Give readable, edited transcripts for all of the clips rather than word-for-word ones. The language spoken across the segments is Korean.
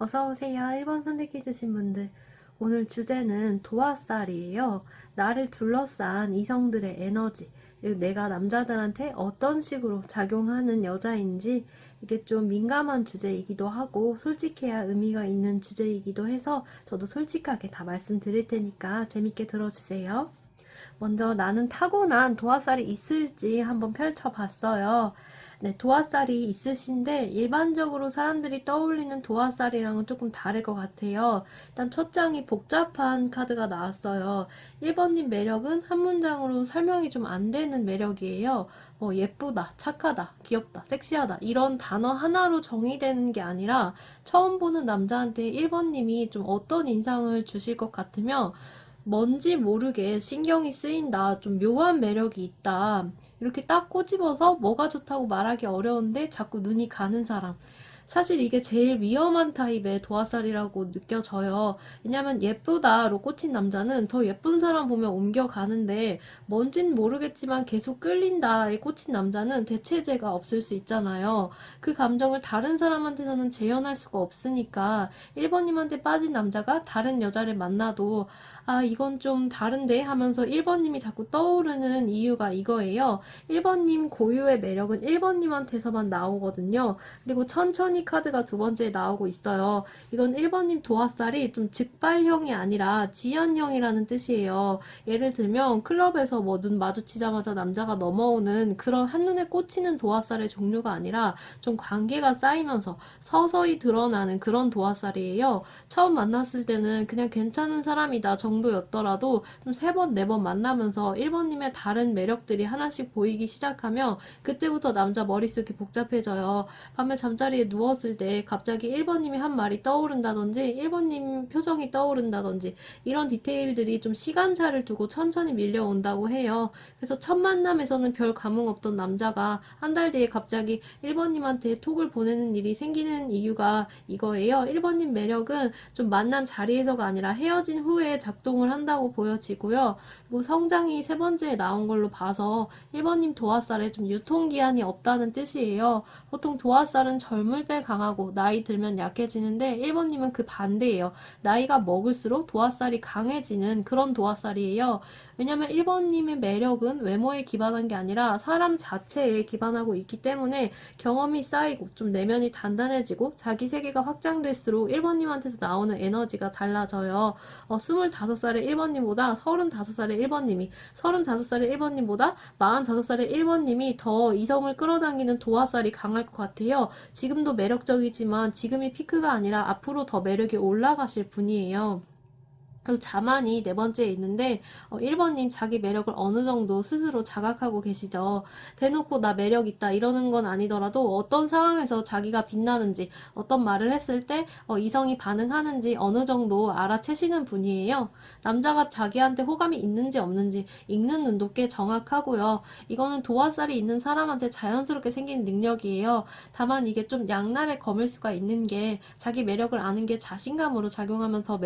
어서오세요. 1번 선택해주신 분들. 오늘 주제는 도화살이에요. 나를 둘러싼 이성들의 에너지, 그리고 내가 남자들한테 어떤 식으로 작용하는 여자인지, 이게 좀 민감한 주제이기도 하고 솔직해야 의미가 있는 주제이기도 해서 저도 솔직하게 다 말씀드릴 테니까 재밌게 들어주세요. 먼저 나는 타고난 도화살이 있을지 한번 펼쳐봤어요. 네, 도화살이 있으신데 일반적으로 사람들이 떠올리는 도화살이랑은 조금 다를 것 같아요. 일단 첫 장이 복잡한 카드가 나왔어요. 1번님 매력은 한 문장으로 설명이 좀 안 되는 매력이에요. 예쁘다, 착하다, 귀엽다, 섹시하다 이런 단어 하나로 정의되는 게 아니라 처음 보는 남자한테 1번님이 좀 어떤 인상을 주실 것 같으면 뭔지 모르게 신경이 쓰인다. 좀 묘한 매력이 있다. 이렇게 딱 꼬집어서 뭐가 좋다고 말하기 어려운데 자꾸 눈이 가는 사람. 사실 이게 제일 위험한 타입의 도화살이라고 느껴져요. 왜냐면 예쁘다로 꽂힌 남자는 더 예쁜 사람 보면 옮겨가는데 뭔진 모르겠지만 계속 끌린다에 꽂힌 남자는 대체제가 없을 수 있잖아요. 그 감정을 다른 사람한테서는 재현할 수가 없으니까 1번님한테 빠진 남자가 다른 여자를 만나도 아, 이건 좀 다른데 하면서 1번님이 자꾸 떠오르는 이유가 이거예요. 1번님 고유의 매력은 1번님한테서만 나오거든요. 그리고 천천히 카드가 두 번째 나오고 있어요. 이건 1번님 도화살이 좀 즉발형이 아니라 지연형이라는 뜻이에요. 예를 들면 클럽에서 뭐 눈 마주치자마자 남자가 넘어오는 그런 한눈에 꽂히는 도화살의 종류가 아니라 좀 관계가 쌓이면서 서서히 드러나는 그런 도화살이에요. 처음 만났을 때는 그냥 괜찮은 사람이다 정도였더라도 좀 세 번, 네 번 만나면서 1번님의 다른 매력들이 하나씩 보이기 시작하면 그때부터 남자 머릿속이 복잡해져요. 밤에 잠자리에 누웠을 때 갑자기 1번님이 한 말이 떠오른다든지 1번님 표정이 떠오른다든지 이런 디테일들이 좀 시간차를 두고 천천히 밀려온다고 해요. 그래서 첫 만남에서는 별 감흥 없던 남자가 한 달 뒤에 갑자기 1번님한테 톡을 보내는 일이 생기는 이유가 이거예요. 1번님 매력은 좀 만난 자리에서가 아니라 헤어진 후에 작동을 한다고 보여지고요. 그리고 성장이 세 번째에 나온 걸로 봐서 1번님 도화살에 좀 유통기한이 없다는 뜻이에요. 보통 도화살은 젊을 때 강하고 나이 들면 약해지는데 1번님은 그 반대예요. 나이가 먹을수록 도화살이 강해지는 그런 도화살이에요. 왜냐면 1번님의 매력은 외모에 기반한 게 아니라 사람 자체에 기반하고 있기 때문에 경험이 쌓이고 좀 내면이 단단해지고 자기 세계가 확장될수록 1번님한테서 나오는 에너지가 달라져요. 25살의 1번님보다 35살의 1번님이 35살의 1번님보다 45살의 1번님이 더 이성을 끌어당기는 도화살이 강할 것 같아요. 지금도 매력적이지만 지금이 피크가 아니라 앞으로 더 매력이 올라가실 분이에요. 그리고 자만이 네 번째에 있는데 1번님 자기 매력을 어느 정도 스스로 자각하고 계시죠. 대놓고 나 매력 있다 이러는 건 아니더라도 어떤 상황에서 자기가 빛나는지 어떤 말을 했을 때 이성이 반응하는지 어느 정도 알아채시는 분이에요. 남자가 자기한테 호감이 있는지 없는지 읽는 눈도 꽤 정확하고요. 이거는 도화살이 있는 사람한테 자연스럽게 생긴 능력이에요. 다만 이게 좀 양날의 검일 수가 있는 게 자기 매력을 아는 게 자신감으로 작용하면 더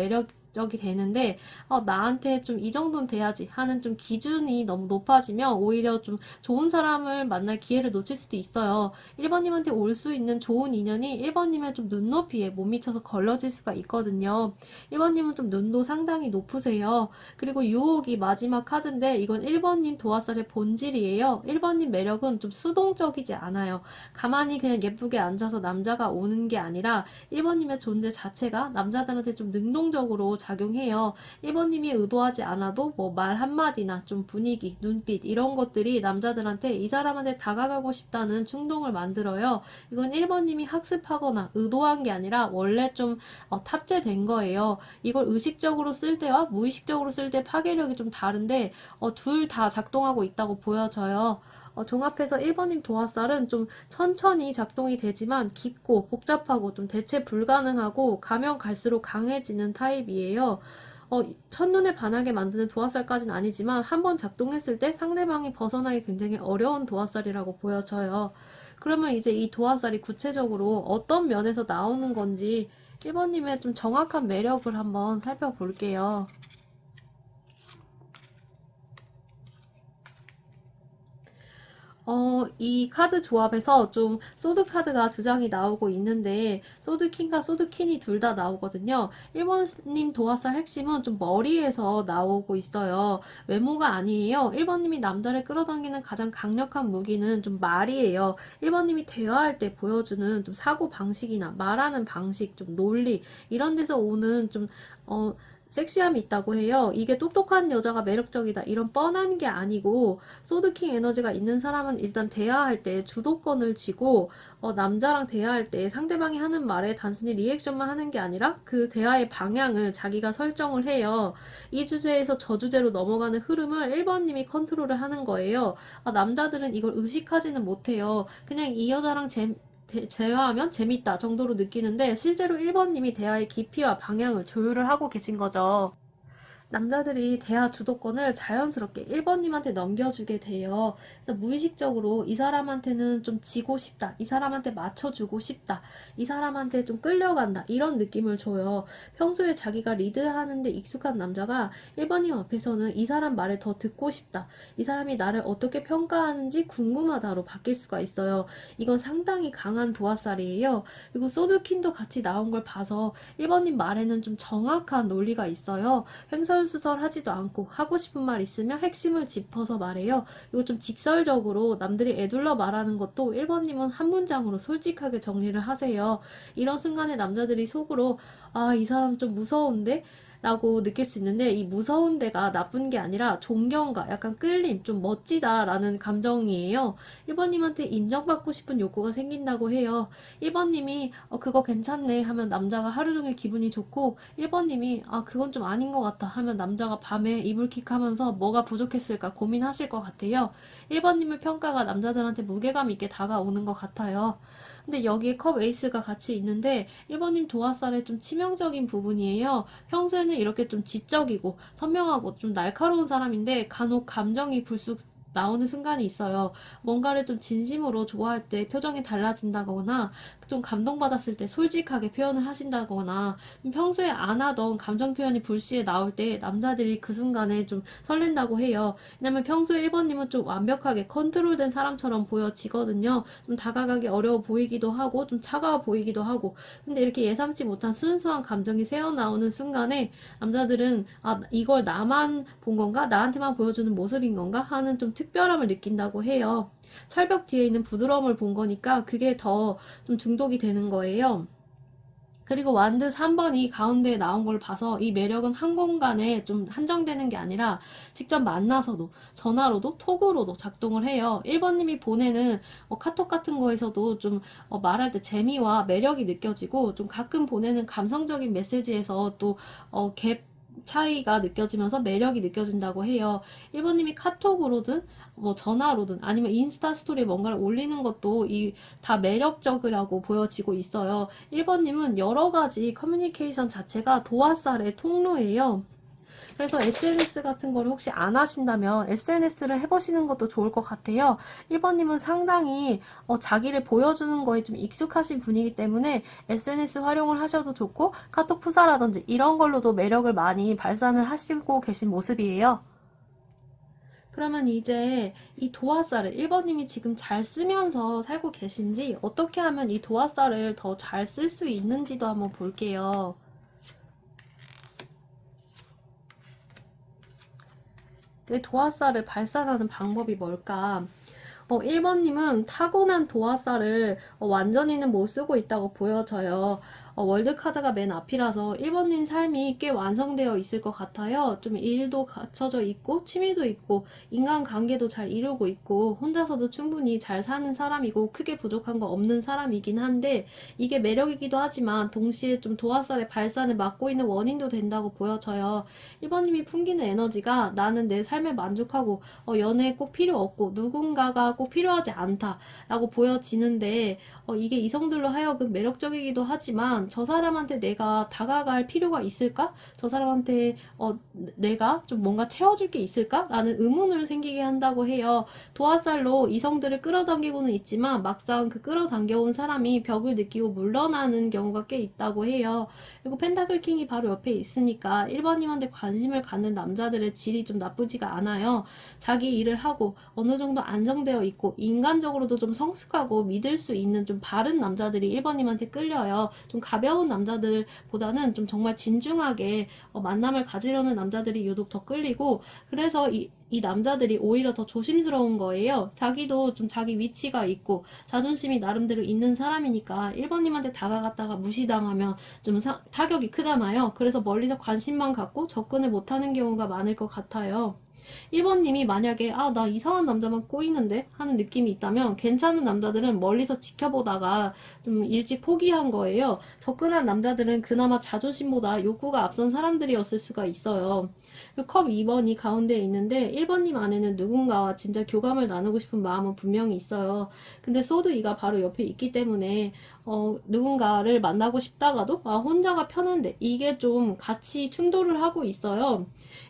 적이 되는데 나한테 좀 이 정도는 돼야지 하는 좀 기준이 너무 높아지면 오히려 좀 좋은 사람을 만날 기회를 놓칠 수도 있어요. 1번님한테 올 수 있는 좋은 인연이 1번님의 좀 눈높이에 못 미쳐서 걸러질 수가 있거든요. 1번님은 좀 눈도 상당히 높으세요. 그리고 유혹이 마지막 카드인데 이건 1번님 도화살의 본질이에요. 1번님 매력은 좀 수동적이지 않아요. 가만히 그냥 예쁘게 앉아서 남자가 오는 게 아니라 1번님의 존재 자체가 남자들한테 좀 능동적으로 작용해요. 1번님이 의도하지 않아도 뭐 말 한마디나 좀 분위기, 눈빛 이런 것들이 남자들한테 이 사람한테 다가가고 싶다는 충동을 만들어요. 이건 1번님이 학습하거나 의도한 게 아니라 원래 좀 탑재된 거예요. 이걸 의식적으로 쓸 때와 무의식적으로 쓸 때 파괴력이 좀 다른데 둘 다 작동하고 있다고 보여져요. 종합해서 1번님 도화살은 좀 천천히 작동이 되지만 깊고 복잡하고 좀 대체 불가능하고 가면 갈수록 강해지는 타입이에요. 첫눈에 반하게 만드는 도화살까지는 아니지만 한번 작동했을 때 상대방이 벗어나기 굉장히 어려운 도화살이라고 보여져요. 그러면 이제 이 도화살이 구체적으로 어떤 면에서 나오는 건지 1번님의 좀 정확한 매력을 한번 살펴볼게요. 이 카드 조합에서 좀 소드 카드가 두 장이 나오고 있는데 소드킹과 소드퀸이 둘 다 나오거든요. 1번님 도화살 핵심은 좀 머리에서 나오고 있어요. 외모가 아니에요. 1번님이 남자를 끌어당기는 가장 강력한 무기는 좀 말이에요. 1번님이 대화할 때 보여주는 좀 사고 방식이나 말하는 방식, 좀 논리 이런 데서 오는 좀 섹시함이 있다고 해요. 이게 똑똑한 여자가 매력적이다 이런 뻔한 게 아니고 소드킹 에너지가 있는 사람은 일단 대화할 때 주도권을 쥐고 남자랑 대화할 때 상대방이 하는 말에 단순히 리액션만 하는 게 아니라 그 대화의 방향을 자기가 설정을 해요. 이 주제에서 저 주제로 넘어가는 흐름을 1번님이 컨트롤을 하는 거예요. 남자들은 이걸 의식하지는 못해요. 그냥 이 여자랑 대화하면 재밌다 정도로 느끼는데 실제로 1번님이 대화의 깊이와 방향을 조율을 하고 계신 거죠. 남자들이 대화 주도권을 자연스럽게 1번님한테 넘겨주게 돼요. 그래서 무의식적으로 이 사람한테는 좀 지고 싶다. 이 사람한테 맞춰주고 싶다. 이 사람한테 좀 끌려간다. 이런 느낌을 줘요. 평소에 자기가 리드하는데 익숙한 남자가 1번님 앞에서는 이 사람 말을 더 듣고 싶다. 이 사람이 나를 어떻게 평가하는지 궁금하다로 바뀔 수가 있어요. 이건 상당히 강한 도화살이에요. 그리고 소드킨도 같이 나온 걸 봐서 1번님 말에는 좀 정확한 논리가 있어요. 횡설수설하지도 않고 하고 싶은 말 있으면 핵심을 짚어서 말해요. 그리고 좀 직설적으로 남들이 애둘러 말하는 것도 1번님은 한 문장으로 솔직하게 정리를 하세요. 이런 순간에 남자들이 속으로 이 사람 좀 무서운데? 라고 느낄 수 있는데 이 무서운 데가 나쁜 게 아니라 존경과 약간 끌림, 좀 멋지다라는 감정이에요. 1번님한테 인정받고 싶은 욕구가 생긴다고 해요. 1번님이 그거 괜찮네 하면 남자가 하루 종일 기분이 좋고 1번님이 그건 좀 아닌 것 같다 하면 남자가 밤에 이불킥 하면서 뭐가 부족했을까 고민하실 것 같아요. 1번님의 평가가 남자들한테 무게감 있게 다가오는 것 같아요. 근데 여기에 컵 에이스가 같이 있는데 1번님 도화살의 좀 치명적인 부분이에요. 평소에는 이렇게 좀 지적이고 선명하고 좀 날카로운 사람인데 간혹 감정이 불쑥 나오는 순간이 있어요. 뭔가를 좀 진심으로 좋아할 때 표정이 달라진다거나 좀 감동받았을 때 솔직하게 표현을 하신다거나 평소에 안 하던 감정 표현이 불시에 나올 때 남자들이 그 순간에 좀 설렌다고 해요. 왜냐면 평소에 1번님은 좀 완벽하게 컨트롤된 사람처럼 보여지거든요. 좀 다가가기 어려워 보이기도 하고 좀 차가워 보이기도 하고 근데 이렇게 예상치 못한 순수한 감정이 새어나오는 순간에 남자들은 이걸 나만 본 건가? 나한테만 보여주는 모습인 건가? 하는 좀 특별함을 느낀다고 해요. 철벽 뒤에 있는 부드러움을 본 거니까 그게 더 좀 중독이 되는 거예요. 그리고 완드 3번이 가운데에 나온 걸 봐서 이 매력은 한 공간에 좀 한정되는 게 아니라 직접 만나서도 전화로도 톡으로도 작동을 해요. 1번님이 보내는 카톡 같은 거에서도 좀 말할 때 재미와 매력이 느껴지고 좀 가끔 보내는 감성적인 메시지에서 갭 차이가 느껴지면서 매력이 느껴진다고 해요. 1번님이 카톡으로든 뭐 전화로든 아니면 인스타 스토리에 뭔가를 올리는 것도 다 매력적이라고 보여지고 있어요. 1번님은 여러 가지 커뮤니케이션 자체가 도화살의 통로예요. 그래서 SNS 같은 거를 혹시 안 하신다면 SNS를 해보시는 것도 좋을 것 같아요. 1번님은 상당히 자기를 보여주는 거에 좀 익숙하신 분이기 때문에 SNS 활용을 하셔도 좋고 카톡 푸사라든지 이런 걸로도 매력을 많이 발산을 하시고 계신 모습이에요. 그러면 이제 이 도화살을 1번님이 지금 잘 쓰면서 살고 계신지 어떻게 하면 이 도화살을 더 잘 쓸 수 있는지도 한번 볼게요. 내 도화살을 발산하는 방법이 뭘까? 1번님은 타고난 도화살을 완전히는 못 쓰고 있다고 보여져요. 월드카드가 맨 앞이라서 1번님 삶이 꽤 완성되어 있을 것 같아요. 좀 일도 갖춰져 있고 취미도 있고 인간관계도 잘 이루고 있고 혼자서도 충분히 잘 사는 사람이고 크게 부족한 거 없는 사람이긴 한데 이게 매력이기도 하지만 동시에 좀 도화살의 발산을 막고 있는 원인도 된다고 보여져요. 1번님이 풍기는 에너지가 나는 내 삶에 만족하고 연애에 꼭 필요 없고 누군가가 꼭 필요하지 않다라고 보여지는데 이게 이성들로 하여금 매력적이기도 하지만 있다면 저 사람한테 내가 다가갈 필요가 있을까? 저 사람한테 내가 좀 뭔가 채워줄 게 있을까? 라는 의문을 생기게 한다고 해요. 도화살로 이성들을 끌어당기고는 있지만 막상 그 끌어당겨온 사람이 벽을 느끼고 물러나는 경우가 꽤 있다고 해요. 그리고 펜타클 킹이 바로 옆에 있으니까 1번님한테 관심을 갖는 남자들의 질이 좀 나쁘지가 않아요. 자기 일을 하고 어느 정도 안정되어 있고 인간적으로도 좀 성숙하고 믿을 수 있는 좀 바른 남자들이 1번님한테 끌려요. 좀 가벼운 남자들보다는 좀 정말 진중하게 만남을 가지려는 남자들이 유독 더 끌리고, 그래서 이 남자들이 오히려 더 조심스러운 거예요. 자기도 좀 자기 위치가 있고 자존심이 나름대로 있는 사람이니까 1번님한테 다가갔다가 무시당하면 좀 타격이 크잖아요. 그래서 멀리서 관심만 갖고 접근을 못하는 경우가 많을 것 같아요. 1번님이 만약에 나 이상한 남자만 꼬이는데 하는 느낌이 있다면 괜찮은 남자들은 멀리서 지켜보다가 좀 일찍 포기한 거예요. 접근한 남자들은 그나마 자존심보다 욕구가 앞선 사람들이었을 수가 있어요. 컵 2번이 가운데에 있는데 1번님 안에는 누군가와 진짜 교감을 나누고 싶은 마음은 분명히 있어요. 근데 소드 2가 바로 옆에 있기 때문에 누군가를 만나고 싶다가도 혼자가 편한데 이게 좀 같이 충돌을 하고 있어요.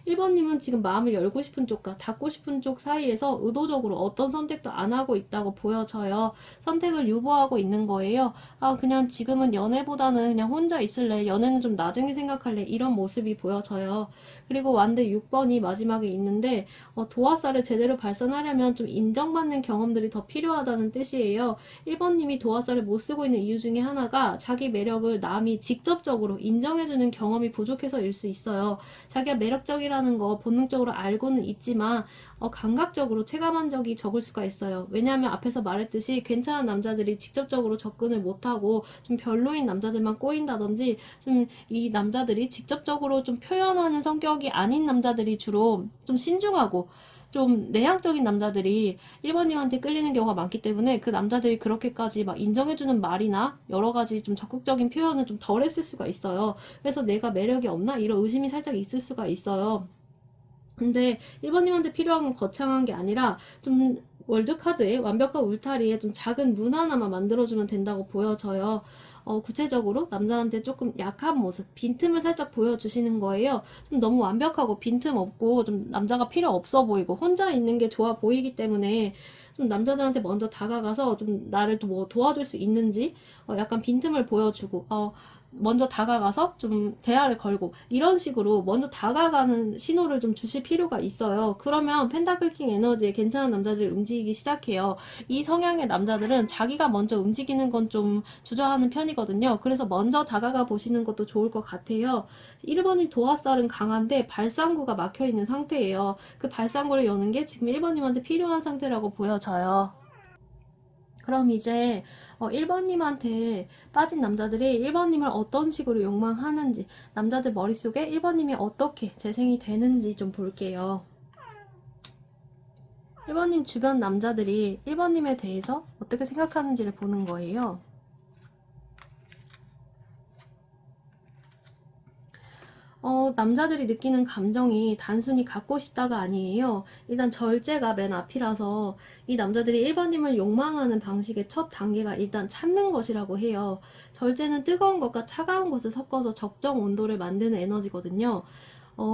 1번님은 지금 마음을 열고 싶은 쪽과 닫고 싶은 쪽 사이에서 의도적으로 어떤 선택도 안 하고 있다고 보여져요. 선택을 유보하고 있는 거예요. 그냥 지금은 연애보다는 그냥 혼자 있을래. 연애는 좀 나중에 생각할래. 이런 모습이 보여져요. 그리고 완대 6번이 마지막에 있는데 도화살을 제대로 발산하려면 좀 인정받는 경험들이 더 필요하다는 뜻이에요. 1번님이 도화살을 못 쓰고 있는 이유 중에 하나가 자기 매력을 남이 직접적으로 인정해주는 경험이 부족해서일 수 있어요. 자기가 매력적이라는 거 본능적으로 알고는 있지만 감각적으로 체감한 적이 적을 수가 있어요. 왜냐하면 앞에서 말했듯이 괜찮은 남자들이 직접적으로 접근을 못하고 좀 별로인 남자들만 꼬인다든지 좀 이 남자들이 직접적으로 좀 표현하는 성격이 아닌 남자들이 주로 좀 신중하고 좀 내향적인 남자들이 1번님한테 끌리는 경우가 많기 때문에 그 남자들이 그렇게까지 막 인정해주는 말이나 여러 가지 좀 적극적인 표현을 좀 덜 했을 수가 있어요. 그래서 내가 매력이 없나? 이런 의심이 살짝 있을 수가 있어요. 근데 1번님한테 필요한 건 거창한 게 아니라 좀 월드카드에 완벽한 울타리에 좀 작은 문 하나만 만들어주면 된다고 보여져요. 구체적으로 남자한테 조금 약한 모습, 빈틈을 살짝 보여주시는 거예요. 좀 너무 완벽하고 빈틈 없고 좀 남자가 필요 없어 보이고 혼자 있는 게 좋아 보이기 때문에 좀 남자들한테 먼저 다가가서 좀 나를 또 뭐 도와줄 수 있는지 약간 빈틈을 보여주고 먼저 다가가서 좀 대화를 걸고 이런 식으로 먼저 다가가는 신호를 좀 주실 필요가 있어요. 그러면 펜타클킹 에너지에 괜찮은 남자들이 움직이기 시작해요. 이 성향의 남자들은 자기가 먼저 움직이는 건 좀 주저하는 편이거든요. 그래서 먼저 다가가 보시는 것도 좋을 것 같아요. 1번님 도화살은 강한데 발상구가 막혀있는 상태예요. 그 발상구를 여는 게 지금 1번님한테 필요한 상태라고 보여져요. 그럼 이제 1번님한테 빠진 남자들이 1번님을 어떤 식으로 욕망하는지, 남자들 머릿속에 1번님이 어떻게 재생이 되는지 좀 볼게요. 1번님 주변 남자들이 1번님에 대해서 어떻게 생각하는지를 보는 거예요. 남자들이 느끼는 감정이 단순히 갖고 싶다가 아니에요. 일단 절제가 맨 앞이라서 이 남자들이 1번님을 욕망하는 방식의 첫 단계가 일단 참는 것이라고 해요. 절제는 뜨거운 것과 차가운 것을 섞어서 적정 온도를 만드는 에너지거든요.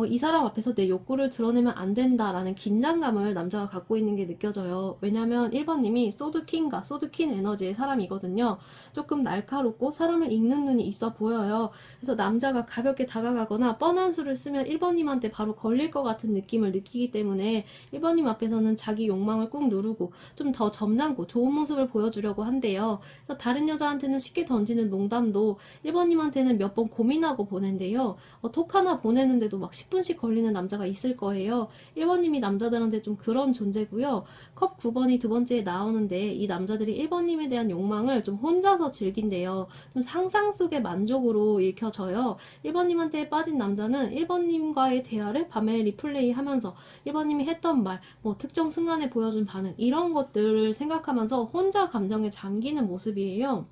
이 사람 앞에서 내 욕구를 드러내면 안 된다라는 긴장감을 남자가 갖고 있는 게 느껴져요. 왜냐면 1번님이 소드킹과 소드퀸 에너지의 사람이거든요. 조금 날카롭고 사람을 읽는 눈이 있어 보여요. 그래서 남자가 가볍게 다가가거나 뻔한 수를 쓰면 1번님한테 바로 걸릴 것 같은 느낌을 느끼기 때문에 1번님 앞에서는 자기 욕망을 꾹 누르고 좀 더 점잖고 좋은 모습을 보여주려고 한대요. 그래서 다른 여자한테는 쉽게 던지는 농담도 1번님한테는 몇 번 고민하고 보낸대요. 톡 하나 보내는데도 막 10분씩 걸리는 남자가 있을 거예요. 1번님이 남자들한테 좀 그런 존재고요. 컵 9번이 두 번째에 나오는데 이 남자들이 1번님에 대한 욕망을 좀 혼자서 즐긴대요. 좀 상상 속의 만족으로 읽혀져요. 1번님한테 빠진 남자는 1번님과의 대화를 밤에 리플레이 하면서 1번님이 했던 말, 뭐 특정 순간에 보여준 반응 이런 것들을 생각하면서 혼자 감정에 잠기는 모습이에요.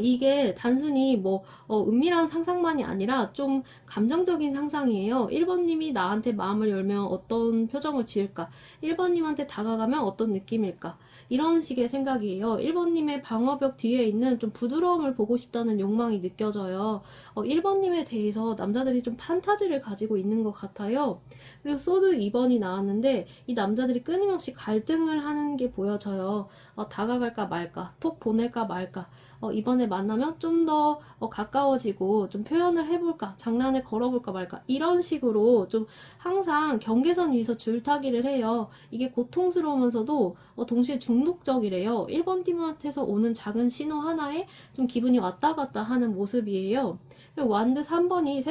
이게 단순히 뭐 은밀한 상상만이 아니라 좀 감정적인 상상이에요. 1번님이 나한테 마음을 열면 어떤 표정을 지을까? 1번님한테 다가가면 어떤 느낌일까? 이런 식의 생각이에요. 1번님의 방어벽 뒤에 있는 좀 부드러움을 보고 싶다는 욕망이 느껴져요. 1번님에 대해서 남자들이 좀 판타지를 가지고 있는 것 같아요. 그리고 소드 2번이 나왔는데 이 남자들이 끊임없이 갈등을 하는 게 보여져요. 다가갈까 말까, 톡 보낼까 말까. 이번에 만나면 좀 더 가까워지고 좀 표현을 해볼까, 장난을 걸어볼까 말까, 이런 식으로 좀 항상 경계선 위에서 줄타기를 해요. 이게 고통스러우면서도 동시에 중독적이래요. 1번 팀한테서 오는 작은 신호 하나에 좀 기분이 왔다 갔다 하는 모습이에요. 완드 3번이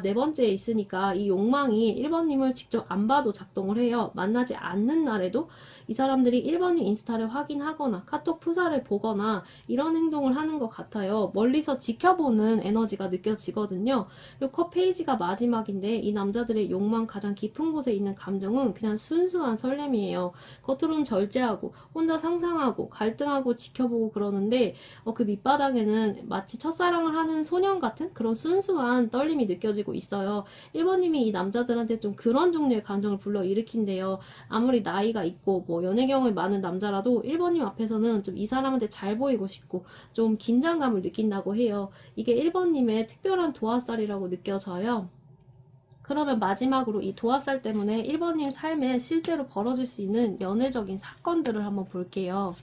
네 번째에 있으니까 이 욕망이 1번님을 직접 안 봐도 작동을 해요. 만나지 않는 날에도 이 사람들이 1번님 인스타를 확인하거나 카톡 프사를 보거나 이런 행동을 하는 것 같아요. 멀리서 지켜보는 에너지가 느껴지거든요. 그리고 컷 페이지가 마지막인데 이 남자들의 욕망 가장 깊은 곳에 있는 감정은 그냥 순수한 설렘이에요. 겉으로는 절제하고 혼자 상상하고 갈등하고 지켜보고 그러는데 그 밑바닥에는 마치 첫사랑을 하는 소년 같은 그런 순수한 떨림이 느껴지고 있어요. 1번님이 이 남자들한테 좀 그런 종류의 감정을 불러일으킨대요. 아무리 나이가 있고 뭐 연애 경험이 많은 남자라도 1번님 앞에서는 좀 이 사람한테 잘 보이고 싶고 좀 긴장감을 느낀다고 해요. 이게 1번님의 특별한 도화살이라고 느껴져요. 그러면 마지막으로 이 도화살 때문에 1번님 삶에 실제로 벌어질 수 있는 연애적인 사건들을 한번 볼게요.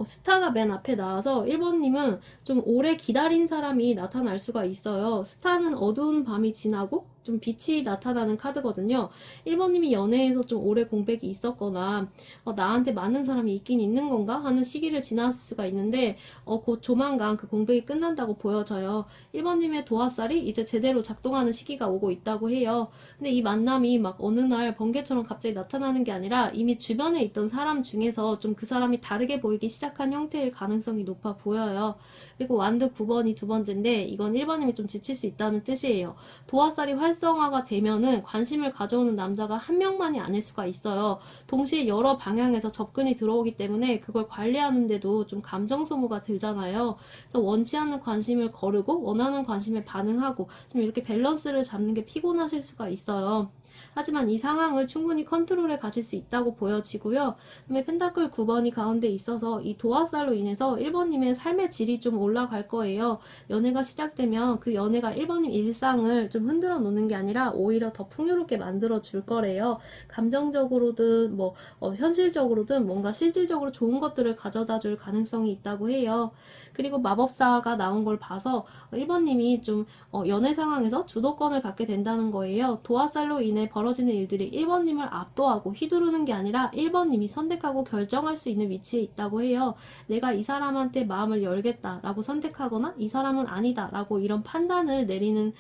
스타가 맨 앞에 나와서 1번님은 좀 오래 기다린 사람이 나타날 수가 있어요. 스타는 어두운 밤이 지나고 좀 빛이 나타나는 카드거든요. 1번님이 연애에서 좀 오래 공백이 있었거나 나한테 맞는 사람이 있긴 있는 건가 하는 시기를 지났을 수가 있는데 곧 조만간 그 공백이 끝난다고 보여져요. 1번님의 도화살이 이제 제대로 작동하는 시기가 오고 있다고 해요. 근데 이 만남이 막 어느 날 번개처럼 갑자기 나타나는 게 아니라 이미 주변에 있던 사람 중에서 좀 그 사람이 다르게 보이기 시작한 형태일 가능성이 높아 보여요. 그리고 완드 9번이 두 번째인데 이건 1번님이 좀 지칠 수 있다는 뜻이에요. 도화살이 활성화가 되면은 관심을 가져오는 남자가 한 명만이 아닐 수가 있어요. 동시에 여러 방향에서 접근이 들어오기 때문에 그걸 관리하는데도 좀 감정 소모가 들잖아요. 그래서 원치 않는 관심을 거르고 원하는 관심에 반응하고 좀 이렇게 밸런스를 잡는 게 피곤하실 수가 있어요. 하지만 이 상황을 충분히 컨트롤해 가실 수 있다고 보여지고요. 그다음에 펜타클 9번이 가운데 있어서 이 도화살로 인해서 1번님의 삶의 질이 좀 올라갈 거예요. 연애가 시작되면 그 연애가 1번님 일상을 좀 흔들어 놓는 게 아니라 오히려 더 풍요롭게 만들어 줄 거래요. 감정적으로든 뭐 현실적으로든 뭔가 실질적으로 좋은 것들을 가져다 줄 가능성이 있다고 해요. 그리고 마법사가 나온 걸 봐서 1번님이 좀 연애 상황에서 주도권을 갖게 된다는 거예요. 도화살로 인해 벌어지는 일들이 1번님을 압도하고 휘두르는 게 아니라 1번님이 선택하고 결정할 수 있는 위치에 있다고 해요. 내가 이 사람한테 마음을 열겠다라고 선택하거나 이 사람은 아니다라고 이런 판단을 내리는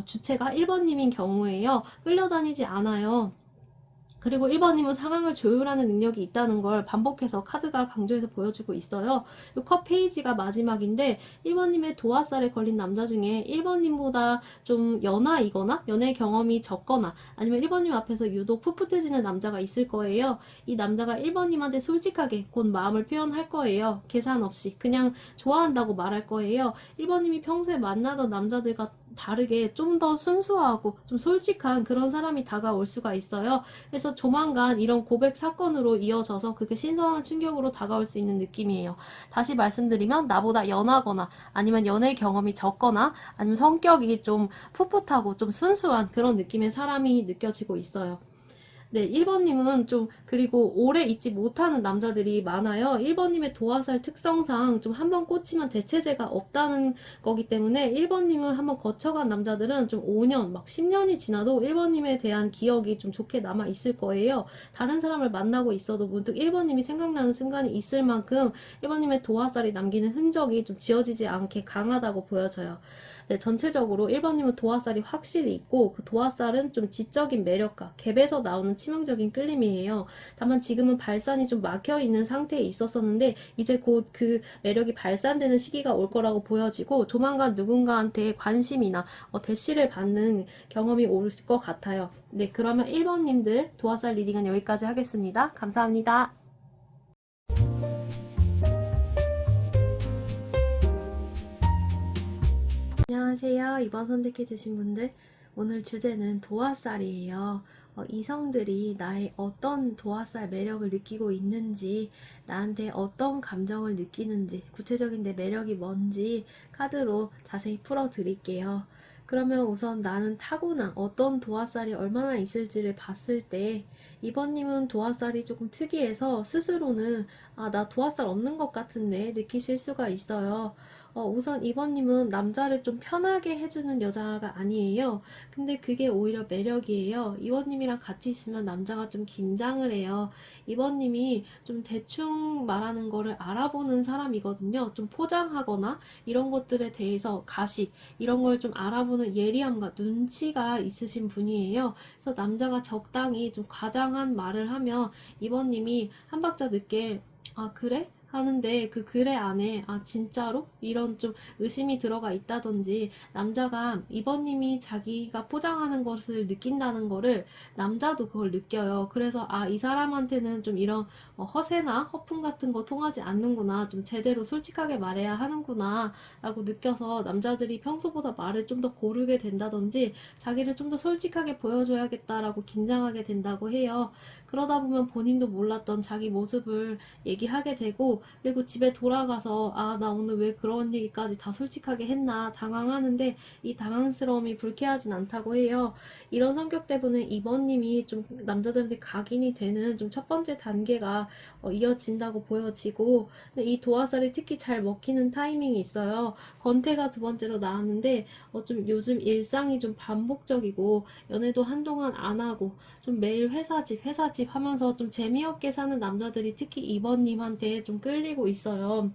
주체가 1번님인 경우에요. 끌려다니지 않아요. 그리고 1번님은 상황을 조율하는 능력이 있다는 걸 반복해서 카드가 강조해서 보여주고 있어요. 컷 페이지가 마지막인데 1번님의 도화살에 걸린 남자 중에 1번님보다 좀 연하이거나 연애 경험이 적거나 아니면 1번님 앞에서 유독 풋풋해지는 남자가 있을 거예요. 이 남자가 1번님한테 솔직하게 곧 마음을 표현할 거예요. 계산 없이 그냥 좋아한다고 말할 거예요. 1번님이 평소에 만나던 남자들과 다르게 좀 더 순수하고 좀 솔직한 그런 사람이 다가올 수가 있어요. 그래서 조만간 이런 고백 사건으로 이어져서 그게 신선한 충격으로 다가올 수 있는 느낌이에요. 다시 말씀드리면 나보다 연하거나 아니면 연애 경험이 적거나 아니면 성격이 좀 풋풋하고 좀 순수한 그런 느낌의 사람이 느껴지고 있어요. 네, 1번님은 좀, 그리고 오래 있지 못하는 남자들이 많아요. 1번님의 도화살 특성상 좀 한번 꽂히면 대체제가 없다는 거기 때문에 1번님을 한번 거쳐간 남자들은 좀 5년, 막 10년이 지나도 1번님에 대한 기억이 좀 좋게 남아 있을 거예요. 다른 사람을 만나고 있어도 문득 1번님이 생각나는 순간이 있을 만큼 1번님의 도화살이 남기는 흔적이 좀 지워지지 않게 강하다고 보여져요. 네, 전체적으로 1번님은 도화살이 확실히 있고 그 도화살은 좀 지적인 매력과 갭에서 나오는 치명적인 끌림이에요. 다만 지금은 발산이 좀 막혀있는 상태에 있었었는데 이제 곧 그 매력이 발산되는 시기가 올 거라고 보여지고 조만간 누군가한테 관심이나 대시를 받는 경험이 올 것 같아요. 네, 그러면 1번님들 도화살 리딩은 여기까지 하겠습니다. 감사합니다. 안녕하세요. 이번 선택해주신 분들, 오늘 주제는 도화살이에요. 이성들이 나의 어떤 도화살 매력을 느끼고 있는지, 나한테 어떤 감정을 느끼는지, 구체적인 내 매력이 뭔지 카드로 자세히 풀어드릴게요. 그러면 우선 나는 타고난 어떤 도화살이 얼마나 있을지를 봤을 때, 이번님은 도화살이 조금 특이해서 스스로는 나 도화살 없는 것 같은데 느끼실 수가 있어요. 우선 이번님은 남자를 좀 편하게 해주는 여자가 아니에요. 근데 그게 오히려 매력이에요. 이번님이랑 같이 있으면 남자가 좀 긴장을 해요. 이번님이 좀 대충 말하는 거를 알아보는 사람이거든요. 좀 포장하거나 이런 것들에 대해서 가식, 이런 걸 좀 알아보는 예리함과 눈치가 있으신 분이에요. 그래서 남자가 적당히 좀 과장한 말을 하면 이번님이 한 박자 늦게 그래? 하는데 그 글의 안에 진짜로? 이런 좀 의심이 들어가 있다든지 남자가 이번님이 자기가 포장하는 것을 느낀다는 거를 남자도 그걸 느껴요. 그래서 이 사람한테는 좀 이런 허세나 허풍 같은 거 통하지 않는구나. 좀 제대로 솔직하게 말해야 하는구나 라고 느껴서 남자들이 평소보다 말을 좀 더 고르게 된다든지 자기를 좀 더 솔직하게 보여줘야겠다라고 긴장하게 된다고 해요. 그러다 보면 본인도 몰랐던 자기 모습을 얘기하게 되고 그리고 집에 돌아가서 나 오늘 왜 그런 얘기까지 다 솔직하게 했나 당황하는데 이 당황스러움이 불쾌하진 않다고 해요. 이런 성격 때문에 이번님이 좀 남자들한테 각인이 되는 좀 첫 번째 단계가 이어진다고 보여지고 근데 이 도화살이 특히 잘 먹히는 타이밍이 있어요. 권태가 두 번째로 나왔는데 좀 요즘 일상이 좀 반복적이고 연애도 한동안 안 하고 좀 매일 회사집 하면서 좀 재미없게 사는 남자들이 특히 이번님한테 좀 끌리고 있어요.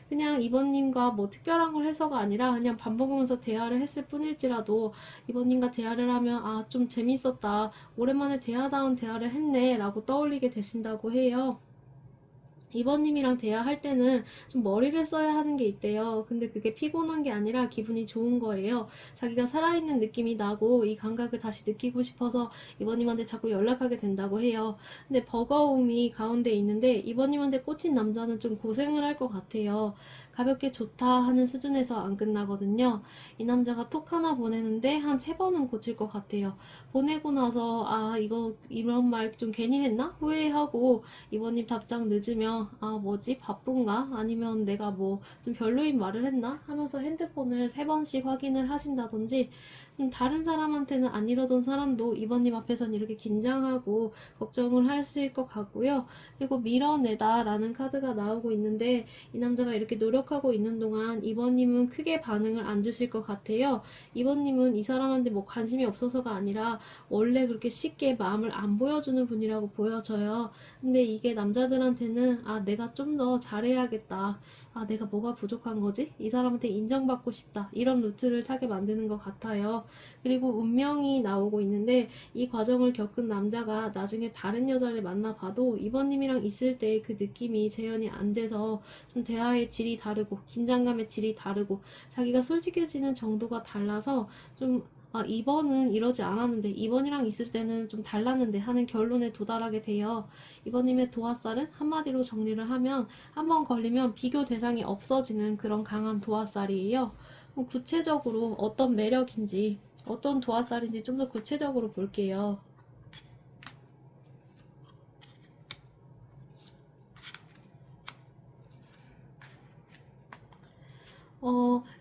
그냥 이번님과 뭐 특별한 걸 해서가 아니라 그냥 밥 먹으면서 대화를 했을 뿐일지라도 이번님과 대화를 하면 좀 재밌었다. 오랜만에 대화다운 대화를 했네 라고 떠올리게 되신다고 해요. 이번님이랑 대화할 때는 좀 머리를 써야 하는 게 있대요. 근데 그게 피곤한 게 아니라 기분이 좋은 거예요. 자기가 살아있는 느낌이 나고 이 감각을 다시 느끼고 싶어서 이번님한테 자꾸 연락하게 된다고 해요. 근데 버거움이 가운데 있는데 이번님한테 꽂힌 남자는 좀 고생을 할 것 같아요. 가볍게 좋다 하는 수준에서 안 끝나거든요. 이 남자가 톡 하나 보내는데 한 3번은 고칠 것 같아요. 보내고 나서 이거 이런 말 좀 괜히 했나? 후회하고 이번님 답장 늦으면 뭐지 바쁜가? 아니면 내가 뭐 좀 별로인 말을 했나? 하면서 핸드폰을 3번씩 확인을 하신다든지 다른 사람한테는 안 이러던 사람도 이번님 앞에서는 이렇게 긴장하고 걱정을 하실 것 같고요. 그리고 밀어내다 라는 카드가 나오고 있는데 이 남자가 이렇게 노력하고 있는 동안 이번님은 크게 반응을 안 주실 것 같아요. 이번님은 이 사람한테 뭐 관심이 없어서가 아니라 원래 그렇게 쉽게 마음을 안 보여주는 분이라고 보여져요. 근데 이게 남자들한테는 내가 좀 더 잘해야겠다. 내가 뭐가 부족한 거지? 이 사람한테 인정받고 싶다. 이런 루트를 타게 만드는 것 같아요. 그리고 운명이 나오고 있는데 이 과정을 겪은 남자가 나중에 다른 여자를 만나봐도 이번님이랑 있을 때 그 느낌이 재현이 안 돼서 좀 대화의 질이 다르고 긴장감의 질이 다르고 자기가 솔직해지는 정도가 달라서 좀 2번은 이러지 않았는데 2번이랑 있을 때는 좀 달랐는데 하는 결론에 도달하게 돼요. 2번님의 도화살은 한마디로 정리를 하면 한 번 걸리면 비교 대상이 없어지는 그런 강한 도화살이에요. 구체적으로 어떤 매력인지 어떤 도화살인지 좀 더 구체적으로 볼게요.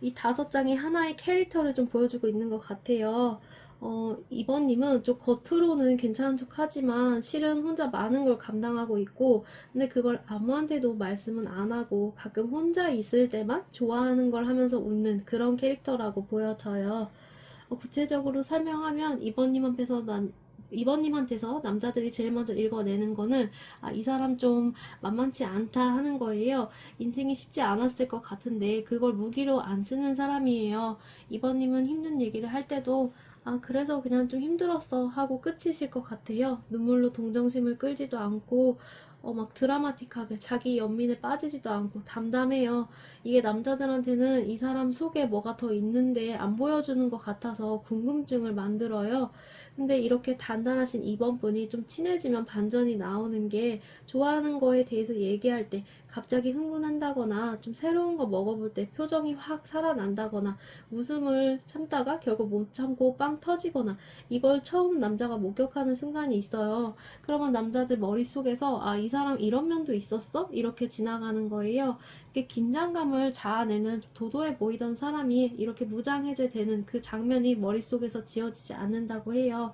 이 5장이 하나의 캐릭터를 좀 보여주고 있는 것 같아요. 이번님은 좀 겉으로는 괜찮은 척 하지만 실은 혼자 많은 걸 감당하고 있고, 근데 그걸 아무한테도 말씀은 안 하고 가끔 혼자 있을 때만 좋아하는 걸 하면서 웃는 그런 캐릭터라고 보여져요. 구체적으로 설명하면 이번님한테서 남자들이 제일 먼저 읽어내는 거는 이 사람 좀 만만치 않다 하는 거예요. 인생이 쉽지 않았을 것 같은데 그걸 무기로 안 쓰는 사람이에요. 이번님은 힘든 얘기를 할 때도 그래서 그냥 좀 힘들었어 하고 끝이실 것 같아요. 눈물로 동정심을 끌지도 않고 막 드라마틱하게 자기 연민에 빠지지도 않고 담담해요. 이게 남자들한테는 이 사람 속에 뭐가 더 있는데 안 보여주는 것 같아서 궁금증을 만들어요. 근데 이렇게 단단하신 2번 분이 좀 친해지면 반전이 나오는 게 좋아하는 거에 대해서 얘기할 때 갑자기 흥분한다거나 좀 새로운 거 먹어볼 때 표정이 확 살아난다거나 웃음을 참다가 결국 못 참고 빵 터지거나 이걸 처음 남자가 목격하는 순간이 있어요. 그러면 남자들 머릿속에서 아, 이 사람 이런 면도 있었어? 이렇게 지나가는 거예요. 이렇게 긴장감을 자아내는 도도해 보이던 사람이 이렇게 무장해제되는 그 장면이 머릿속에서 지워지지 않는다고 해요.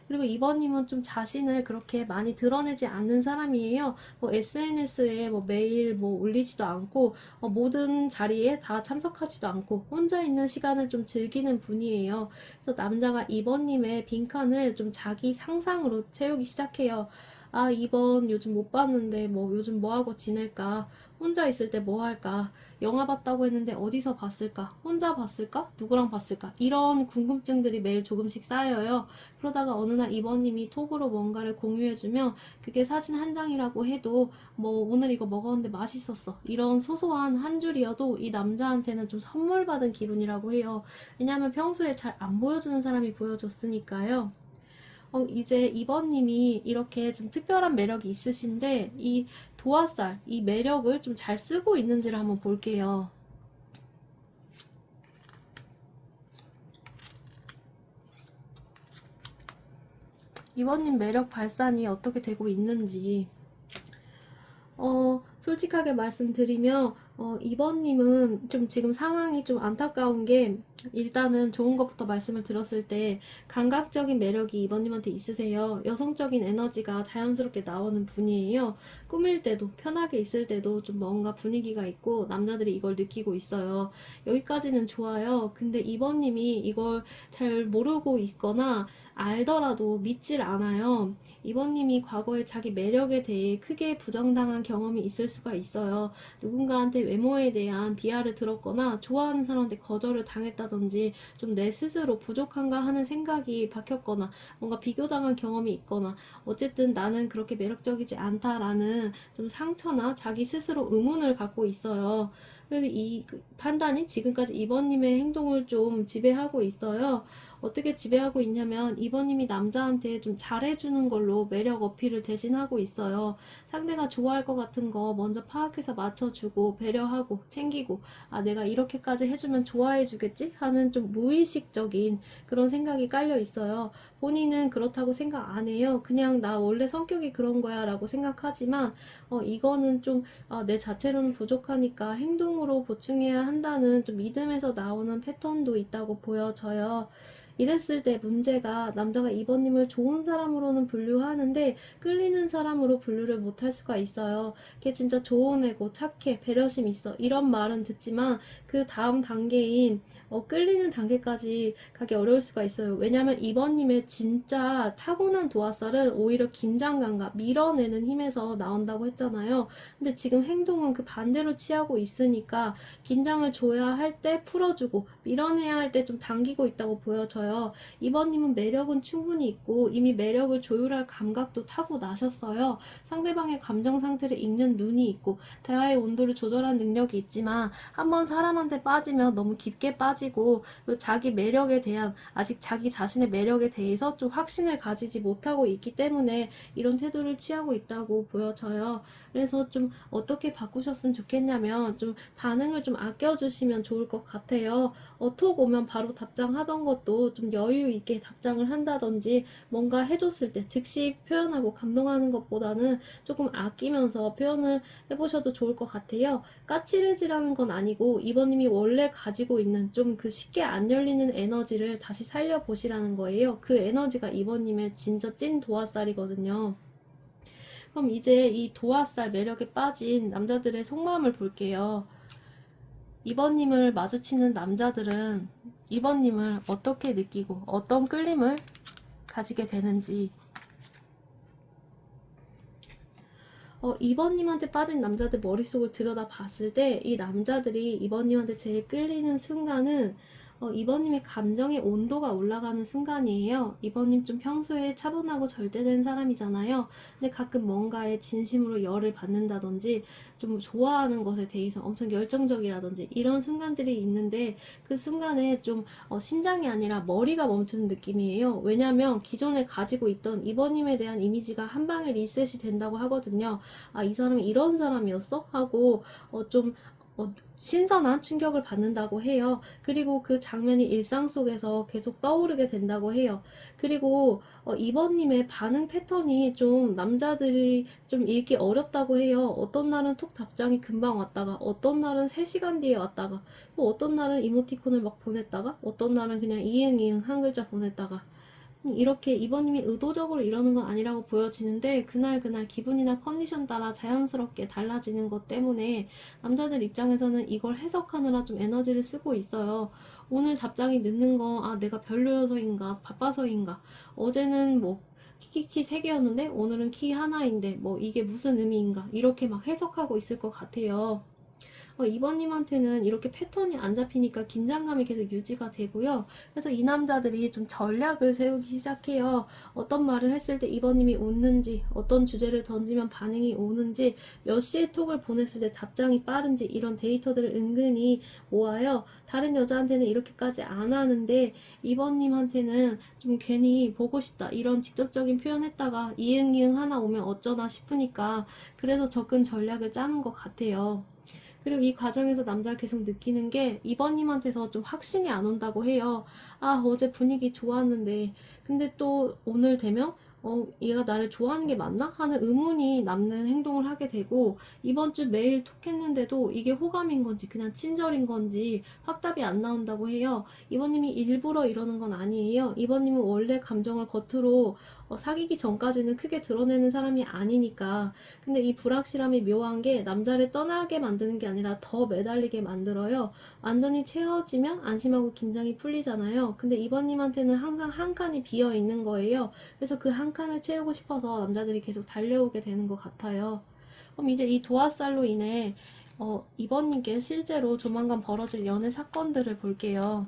그리고 이번님은 좀 자신을 그렇게 많이 드러내지 않는 사람이에요. 뭐 SNS에 뭐 매일 뭐 올리지도 않고 모든 자리에 다 참석하지도 않고 혼자 있는 시간을 좀 즐기는 분이에요. 그래서 남자가 이번님의 빈칸을 좀 자기 상상으로 채우기 시작해요. 아, 이번 요즘 못 봤는데 뭐 요즘 뭐 하고 지낼까? 혼자 있을 때 뭐 할까? 영화 봤다고 했는데 어디서 봤을까? 혼자 봤을까? 누구랑 봤을까? 이런 궁금증들이 매일 조금씩 쌓여요. 그러다가 어느 날 이번님이 톡으로 뭔가를 공유해주면 그게 사진 한 장이라고 해도 뭐 오늘 이거 먹었는데 맛있었어. 이런 소소한 한 줄이어도 이 남자한테는 좀 선물 받은 기분이라고 해요. 왜냐하면 평소에 잘 안 보여주는 사람이 보여줬으니까요. 이제 이번님이 이렇게 좀 특별한 매력이 있으신데 이 도화살, 이 매력을 좀 잘 쓰고 있는지를 한번 볼게요. 이번님 매력 발산이 어떻게 되고 있는지 솔직하게 말씀드리면 이번님은 좀 지금 상황이 좀 안타까운 게 일단은 좋은 것부터 말씀을 들었을 때 감각적인 매력이 이번님한테 있으세요. 여성적인 에너지가 자연스럽게 나오는 분이에요. 꾸밀 때도 편하게 있을 때도 좀 뭔가 분위기가 있고 남자들이 이걸 느끼고 있어요. 여기까지는 좋아요. 근데 이번님이 이걸 잘 모르고 있거나 알더라도 믿질 않아요. 이번님이 과거에 자기 매력에 대해 크게 부정당한 경험이 있을 수가 있어요. 누군가한테 외모에 대한 비하를 들었거나 좋아하는 사람한테 거절을 당했다든지 좀 내 스스로 부족한가 하는 생각이 박혔거나 뭔가 비교당한 경험이 있거나 어쨌든 나는 그렇게 매력적이지 않다라는 좀 상처나 자기 스스로 의문을 갖고 있어요. 그래서 이 판단이 지금까지 이번님의 행동을 좀 지배하고 있어요. 어떻게 지배하고 있냐면 이번님이 남자한테 좀 잘해주는 걸로 매력 어필을 대신하고 있어요. 상대가 좋아할 것 같은 거 먼저 파악해서 맞춰주고 배려하고 챙기고 아, 내가 이렇게까지 해주면 좋아해주겠지? 하는 좀 무의식적인 그런 생각이 깔려 있어요. 본인은 그렇다고 생각 안 해요. 그냥 나 원래 성격이 그런 거야 라고 생각하지만 이거는 좀 내 자체로는 부족하니까 행동으로 보충해야 한다는 좀 믿음에서 나오는 패턴도 있다고 보여져요. 이랬을 때 문제가 남자가 이번님을 좋은 사람으로는 분류하는데 끌리는 사람으로 분류를 못할 수가 있어요. 걔 진짜 좋은 애고 착해, 배려심 있어 이런 말은 듣지만 그 다음 단계인 끌리는 단계까지 가기 어려울 수가 있어요. 왜냐면 이번님의 진짜 타고난 도화살은 오히려 긴장감과 밀어내는 힘에서 나온다고 했잖아요. 근데 지금 행동은 그 반대로 취하고 있으니까 긴장을 줘야 할 때 풀어주고 밀어내야 할 때 좀 당기고 있다고 보여져요. 이번님은 매력은 충분히 있고 이미 매력을 조율할 감각도 타고나셨어요. 상대방의 감정 상태를 읽는 눈이 있고 대화의 온도를 조절하는 능력이 있지만 한번 사람한테 빠지면 너무 깊게 빠지고 자기 매력에 대한 아직 자기 자신의 매력에 대해서 좀 확신을 가지지 못하고 있기 때문에 이런 태도를 취하고 있다고 보여져요. 그래서 좀 어떻게 바꾸셨으면 좋겠냐면 좀 반응을 좀 아껴주시면 좋을 것 같아요. 톡 오면 바로 답장하던 것도 좀 여유 있게 답장을 한다든지 뭔가 해줬을 때 즉시 표현하고 감동하는 것보다는 조금 아끼면서 표현을 해보셔도 좋을 것 같아요. 까칠해지라는 건 아니고 이번님이 원래 가지고 있는 좀 그 쉽게 안 열리는 에너지를 다시 살려보시라는 거예요. 그 에너지가 이번님의 진짜 찐 도화살이거든요. 그럼 이제 이 도화살 매력에 빠진 남자들의 속마음을 볼게요. 이번님을 마주치는 남자들은 이번님을 어떻게 느끼고 어떤 끌림을 가지게 되는지 이번님한테 빠진 남자들 머릿속을 들여다 봤을 때 이 남자들이 이번님한테 제일 끌리는 순간은 이번님의 감정의 온도가 올라가는 순간이에요. 이번님 좀 평소에 차분하고 절제된 사람이잖아요. 근데 가끔 뭔가에 진심으로 열을 받는다든지 좀 좋아하는 것에 대해서 엄청 열정적이라든지 이런 순간들이 있는데 그 순간에 좀 심장이 아니라 머리가 멈추는 느낌이에요. 왜냐면 기존에 가지고 있던 이번님에 대한 이미지가 한 방에 리셋이 된다고 하거든요. 아, 이 사람이 이런 사람이었어? 하고 좀 신선한 충격을 받는다고 해요. 그리고 그 장면이 일상 속에서 계속 떠오르게 된다고 해요. 그리고 이번님의 반응 패턴이 좀 남자들이 좀 읽기 어렵다고 해요. 어떤 날은 톡 답장이 금방 왔다가 어떤 날은 3시간 뒤에 왔다가 또 어떤 날은 이모티콘을 막 보냈다가 어떤 날은 그냥 이응이응 한 글자 보냈다가 이렇게 이번님이 의도적으로 이러는 건 아니라고 보여지는데 그날 기분이나 컨디션 따라 자연스럽게 달라지는 것 때문에 남자들 입장에서는 이걸 해석하느라 좀 에너지를 쓰고 있어요. 오늘 답장이 늦는 거 내가 별로여서인가 바빠서인가 어제는 뭐 키키키 3개였는데 오늘은 키 하나인데 뭐 이게 무슨 의미인가 이렇게 막 해석하고 있을 것 같아요. 이번님한테는 이렇게 패턴이 안 잡히니까 긴장감이 계속 유지가 되고요. 그래서 이 남자들이 좀 전략을 세우기 시작해요. 어떤 말을 했을 때 이번님이 웃는지, 어떤 주제를 던지면 반응이 오는지, 몇 시에 톡을 보냈을 때 답장이 빠른지 이런 데이터들을 은근히 모아요. 다른 여자한테는 이렇게까지 안 하는데 이번님한테는 좀 괜히 보고 싶다 이런 직접적인 표현했다가 이응이응 하나 오면 어쩌나 싶으니까 그래서 접근 전략을 짜는 것 같아요. 그리고 이 과정에서 남자가 계속 느끼는 게 이번님한테서 좀 확신이 안 온다고 해요. 아, 어제 분위기 좋았는데 근데 또 오늘 되면 얘가 나를 좋아하는 게 맞나? 하는 의문이 남는 행동을 하게 되고 이번 주 매일 톡했는데도 이게 호감인 건지 그냥 친절인 건지 확답이 안 나온다고 해요. 이번님이 일부러 이러는 건 아니에요. 이번님은 원래 감정을 겉으로 사귀기 전까지는 크게 드러내는 사람이 아니니까. 근데 이 불확실함이 묘한 게 남자를 떠나게 만드는 게 아니라 더 매달리게 만들어요. 완전히 채워지면 안심하고 긴장이 풀리잖아요. 근데 이번님한테는 항상 한 칸이 비어 있는 거예요. 그래서 그 한 칸을 채우고 싶어서 남자들이 계속 달려오게 되는 것 같아요. 그럼 이제 이 도화살로 인해 이번님께 실제로 조만간 벌어질 연애 사건들을 볼게요.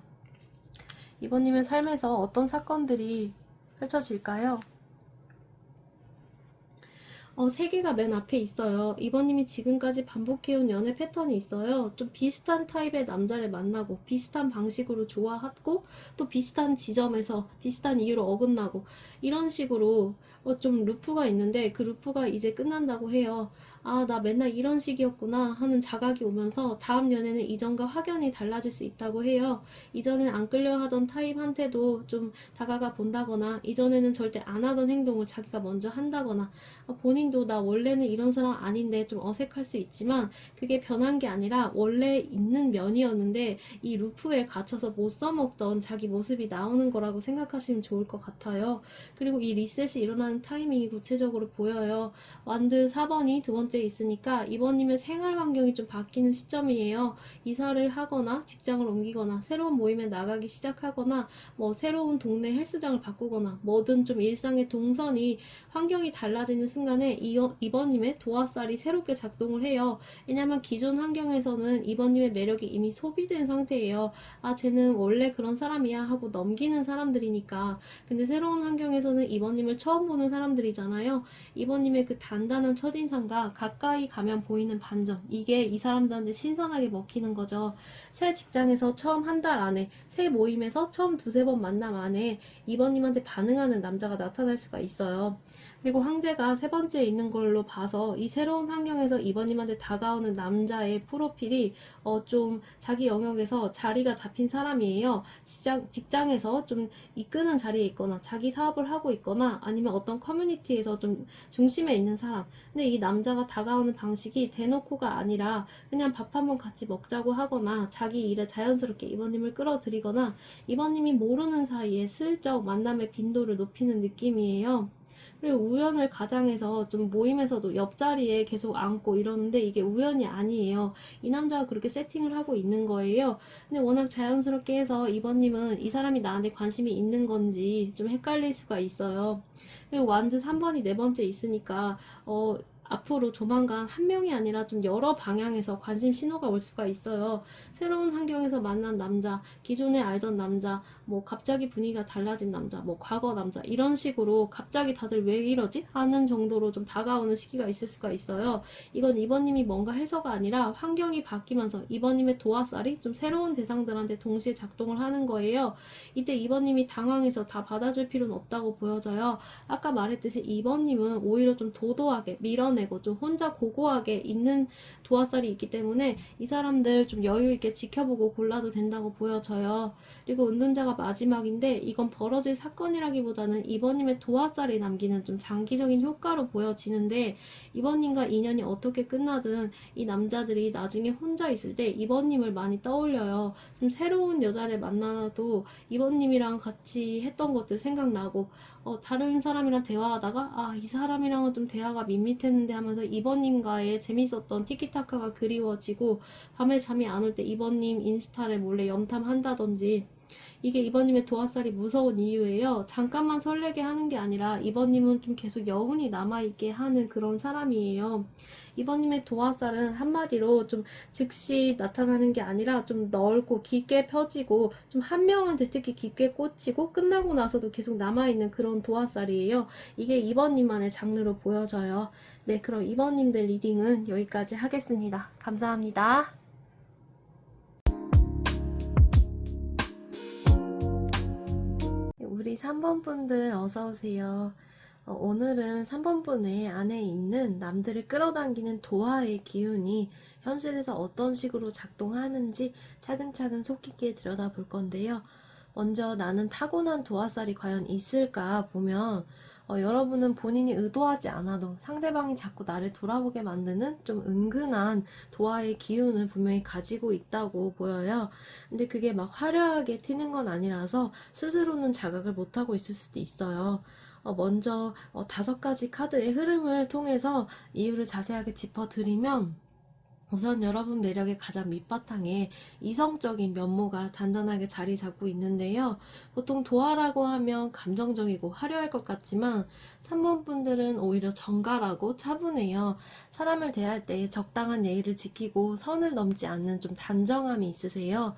이번님의 삶에서 어떤 사건들이 펼쳐질까요? 3개가 맨 앞에 있어요. 이번님이 지금까지 반복해온 연애 패턴이 있어요. 좀 비슷한 타입의 남자를 만나고 비슷한 방식으로 좋아하고 또 비슷한 지점에서 비슷한 이유로 어긋나고 이런 식으로 좀 루프가 있는데 그 루프가 이제 끝난다고 해요. 아, 나 맨날 이런 식이었구나 하는 자각이 오면서 다음 연애는 이전과 확연히 달라질 수 있다고 해요. 이전엔 안 끌려하던 타입한테도 좀 다가가 본다거나 이전에는 절대 안 하던 행동을 자기가 먼저 한다거나 본인도 나 원래는 이런 사람 아닌데 좀 어색할 수 있지만 그게 변한 게 아니라 원래 있는 면이었는데 이 루프에 갇혀서 못 써먹던 자기 모습이 나오는 거라고 생각하시면 좋을 것 같아요. 그리고 이 리셋이 일어나는 타이밍이 구체적으로 보여요. 완드 4번이 두 번째 있으니까 이번님의 생활 환경이 좀 바뀌는 시점이에요. 이사를 하거나 직장을 옮기거나 새로운 모임에 나가기 시작하거나 뭐 새로운 동네 헬스장을 바꾸거나 뭐든 좀 일상의 동선이 환경이 달라지는 순간에 이번님의 도화살이 새롭게 작동을 해요. 왜냐면 기존 환경에서는 이번님의 매력이 이미 소비된 상태예요. 아, 쟤는 원래 그런 사람이야 하고 넘기는 사람들이니까. 근데 새로운 환경에서는 이번님을 처음 보는 사람들이잖아요. 이번님의 그 단단한 첫인상과 가까이 가면 보이는 반전, 이게 이 사람들한테 신선하게 먹히는 거죠. 새 직장에서 처음 한 달 안에, 새 모임에서 처음 두세 번 만남 안에 이번님한테 반응하는 남자가 나타날 수가 있어요. 그리고 황제가 3번째에 있는 걸로 봐서 이 새로운 환경에서 이번님한테 다가오는 남자의 프로필이 좀 자기 영역에서 자리가 잡힌 사람이에요. 직장에서 좀 이끄는 자리에 있거나 자기 사업을 하고 있거나 아니면 어떤 커뮤니티에서 좀 중심에 있는 사람. 근데 이 남자가 다가오는 방식이 대놓고가 아니라 그냥 밥 한번 같이 먹자고 하거나 자기 일에 자연스럽게 이번님을 끌어들이거나 이번님이 모르는 사이에 슬쩍 만남의 빈도를 높이는 느낌이에요. 그리고 우연을 가장해서 좀 모임에서도 옆자리에 계속 앉고 이러는데 이게 우연이 아니에요. 이 남자가 그렇게 세팅을 하고 있는 거예요. 근데 워낙 자연스럽게 해서 이번님은 이 사람이 나한테 관심이 있는 건지 좀 헷갈릴 수가 있어요. 그리고 완드 3번이 4번째 있으니까 앞으로 조만간 한 명이 아니라 좀 여러 방향에서 관심 신호가 올 수가 있어요. 새로운 환경에서 만난 남자, 기존에 알던 남자, 뭐 갑자기 분위기가 달라진 남자, 뭐 과거 남자, 이런 식으로 갑자기 다들 왜 이러지? 하는 정도로 좀 다가오는 시기가 있을 수가 있어요. 이건 이번님이 뭔가 해서가 아니라 환경이 바뀌면서 이번님의 도화살이 좀 새로운 대상들한테 동시에 작동을 하는 거예요. 이때 이번님이 당황해서 다 받아줄 필요는 없다고 보여져요. 아까 말했듯이 이번님은 오히려 좀 도도하게 밀어내고 좀 혼자 고고하게 있는 도화살이 있기 때문에 이 사람들 좀 여유 있게 지켜보고 골라도 된다고 보여져요. 그리고 은둔자가 마지막인데 이건 벌어질 사건이라기보다는 이번님의 도화살이 남기는 좀 장기적인 효과로 보여지는데, 이번님과 인연이 어떻게 끝나든 이 남자들이 나중에 혼자 있을 때 이번님을 많이 떠올려요. 좀 새로운 여자를 만나도 이번님이랑 같이 했던 것들 생각나고, 다른 사람이랑 대화하다가 이 사람이랑은 좀 대화가 밋밋했는데 하면서 이번님과의 재밌었던 티키타카가 그리워지고, 밤에 잠이 안 올 때 이번님 인스타를 몰래 염탐한다든지, 이게 이번님의 도화살이 무서운 이유예요. 잠깐만 설레게 하는 게 아니라 이번님은 좀 계속 여운이 남아있게 하는 그런 사람이에요. 이번님의 도화살은 한마디로 좀 즉시 나타나는 게 아니라 좀 넓고 깊게 펴지고 좀 한 명한테 특히 깊게 꽂히고 끝나고 나서도 계속 남아있는 그런 도화살이에요. 이게 이번님만의 장르로 보여져요. 네, 그럼 이번님들 리딩은 여기까지 하겠습니다. 감사합니다. 우리 3번 분들 어서오세요. 오늘은 3번 분의 안에 있는 남들을 끌어당기는 도화의 기운이 현실에서 어떤 식으로 작동하는지 차근차근 속 깊게 들여다볼 건데요. 먼저 나는 타고난 도화살이 과연 있을까 보면 여러분은 본인이 의도하지 않아도 상대방이 자꾸 나를 돌아보게 만드는 좀 은근한 도화의 기운을 분명히 가지고 있다고 보여요. 근데 그게 막 화려하게 튀는 건 아니라서 스스로는 자각을 못하고 있을 수도 있어요. 먼저 5가지 카드의 흐름을 통해서 이유를 자세하게 짚어드리면, 우선 여러분 매력의 가장 밑바탕에 이성적인 면모가 단단하게 자리 잡고 있는데요. 보통 도화라고 하면 감정적이고 화려할 것 같지만 3번 분들은 오히려 정갈하고 차분해요. 사람을 대할 때 적당한 예의를 지키고 선을 넘지 않는 좀 단정함이 있으세요.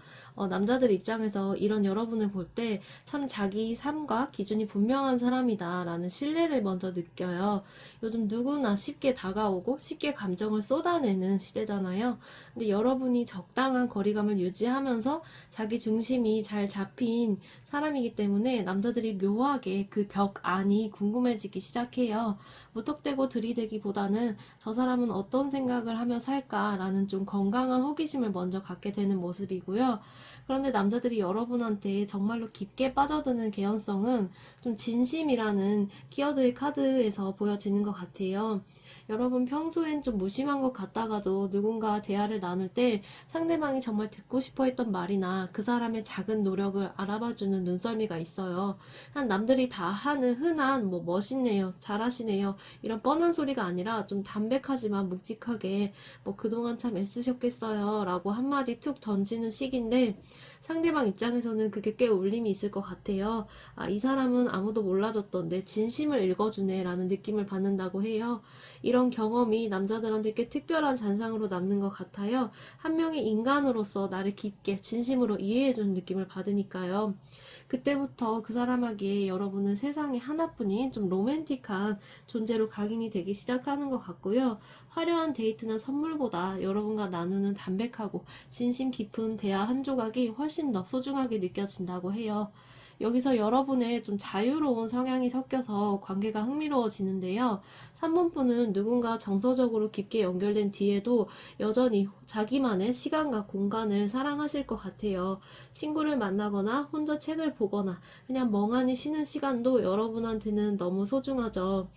남자들 입장에서 이런 여러분을 볼 때 참 자기 삶과 기준이 분명한 사람이다 라는 신뢰를 먼저 느껴요. 요즘 누구나 쉽게 다가오고 쉽게 감정을 쏟아내는 시대잖아요. 근데 여러분이 적당한 거리감을 유지하면서 자기 중심이 잘 잡힌 사람이기 때문에 남자들이 묘하게 그 벽 안이 궁금해지기 시작해요. 무턱대고 들이대기보다는 저 사람은 어떤 생각을 하며 살까라는 좀 건강한 호기심을 먼저 갖게 되는 모습이고요. 그런데 남자들이 여러분한테 정말로 깊게 빠져드는 개연성은 좀 진심이라는 키워드의 카드에서 보여지는 것 같아요. 여러분 평소엔 좀 무심한 것 같다가도 누군가 대화를 나눌 때 상대방이 정말 듣고 싶어 했던 말이나 그 사람의 작은 노력을 알아봐주는 눈썰미가 있어요. 한 남들이 다 하는 흔한 뭐 멋있네요, 잘하시네요 이런 뻔한 소리가 아니라 좀 담백하지만 묵직하게 뭐 그동안 참 애쓰셨겠어요 라고 한마디 툭 던지는 식인데, 상대방 입장에서는 그게 꽤 울림이 있을 것 같아요. 이 사람은 아무도 몰라줬던 내 진심을 읽어주네 라는 느낌을 받는다고 해요. 이런 경험이 남자들한테 꽤 특별한 잔상으로 남는 것 같아요. 한 명의 인간으로서 나를 깊게 진심으로 이해해주는 느낌을 받으니까요. 그때부터 그 사람에게 여러분은 세상에 하나뿐인 좀 로맨틱한 존재로 각인이 되기 시작하는 것 같고요. 화려한 데이트나 선물보다 여러분과 나누는 담백하고 진심 깊은 대화 한 조각이 훨씬 더 소중하게 느껴진다고 해요. 여기서 여러분의 좀 자유로운 성향이 섞여서 관계가 흥미로워지는데요. 3번 분은 누군가 정서적으로 깊게 연결된 뒤에도 여전히 자기만의 시간과 공간을 사랑하실 것 같아요. 친구를 만나거나 혼자 책을 보거나 그냥 멍하니 쉬는 시간도 여러분한테는 너무 소중하죠.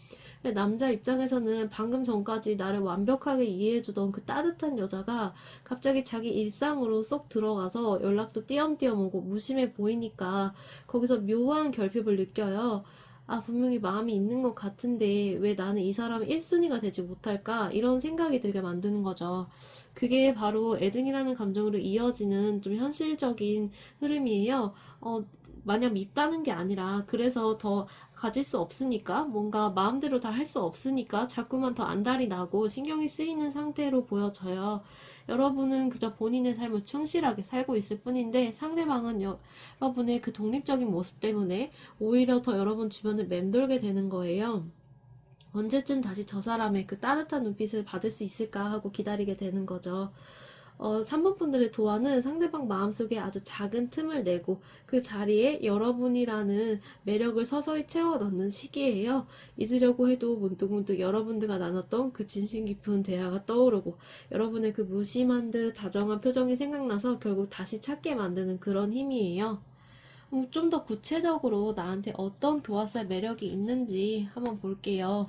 남자 입장에서는 방금 전까지 나를 완벽하게 이해해주던 그 따뜻한 여자가 갑자기 자기 일상으로 쏙 들어가서 연락도 띄엄띄엄 오고 무심해 보이니까 거기서 묘한 결핍을 느껴요. 분명히 마음이 있는 것 같은데 왜 나는 이 사람 1순위가 되지 못할까? 이런 생각이 들게 만드는 거죠. 그게 바로 애증이라는 감정으로 이어지는 좀 현실적인 흐름이에요. 마냥 밉다는 게 아니라 그래서 더 가질 수 없으니까 뭔가 마음대로 다 할 수 없으니까 자꾸만 더 안달이 나고 신경이 쓰이는 상태로 보여져요. 여러분은 그저 본인의 삶을 충실하게 살고 있을 뿐인데 상대방은 여러분의 그 독립적인 모습 때문에 오히려 더 여러분 주변을 맴돌게 되는 거예요. 언제쯤 다시 저 사람의 그 따뜻한 눈빛을 받을 수 있을까 하고 기다리게 되는 거죠. 3번 분들의 도화는 상대방 마음속에 아주 작은 틈을 내고 그 자리에 여러분이라는 매력을 서서히 채워 넣는 시기예요. 잊으려고 해도 문득문득 여러분들과 나눴던 그 진심 깊은 대화가 떠오르고 여러분의 그 무심한 듯 다정한 표정이 생각나서 결국 다시 찾게 만드는 그런 힘이에요. 좀 더 구체적으로 나한테 어떤 도화살 매력이 있는지 한번 볼게요.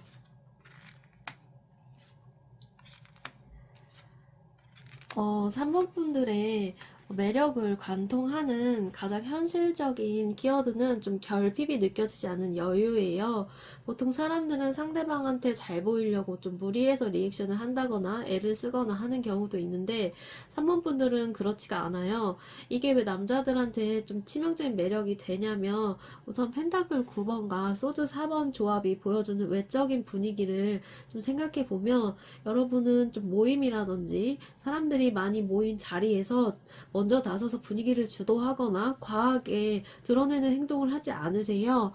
3번 분들의 매력을 관통하는 가장 현실적인 키워드는 좀 결핍이 느껴지지 않는 여유예요. 보통 사람들은 상대방한테 잘 보이려고 좀 무리해서 리액션을 한다거나 애를 쓰거나 하는 경우도 있는데 3번 분들은 그렇지가 않아요. 이게 왜 남자들한테 좀 치명적인 매력이 되냐면 우선 펜타클 9번과 소드 4번 조합이 보여주는 외적인 분위기를 좀 생각해 보면 여러분은 좀 모임이라든지 사람들이 많이 모인 자리에서 먼저 나서서 분위기를 주도하거나 과하게 드러내는 행동을 하지 않으세요.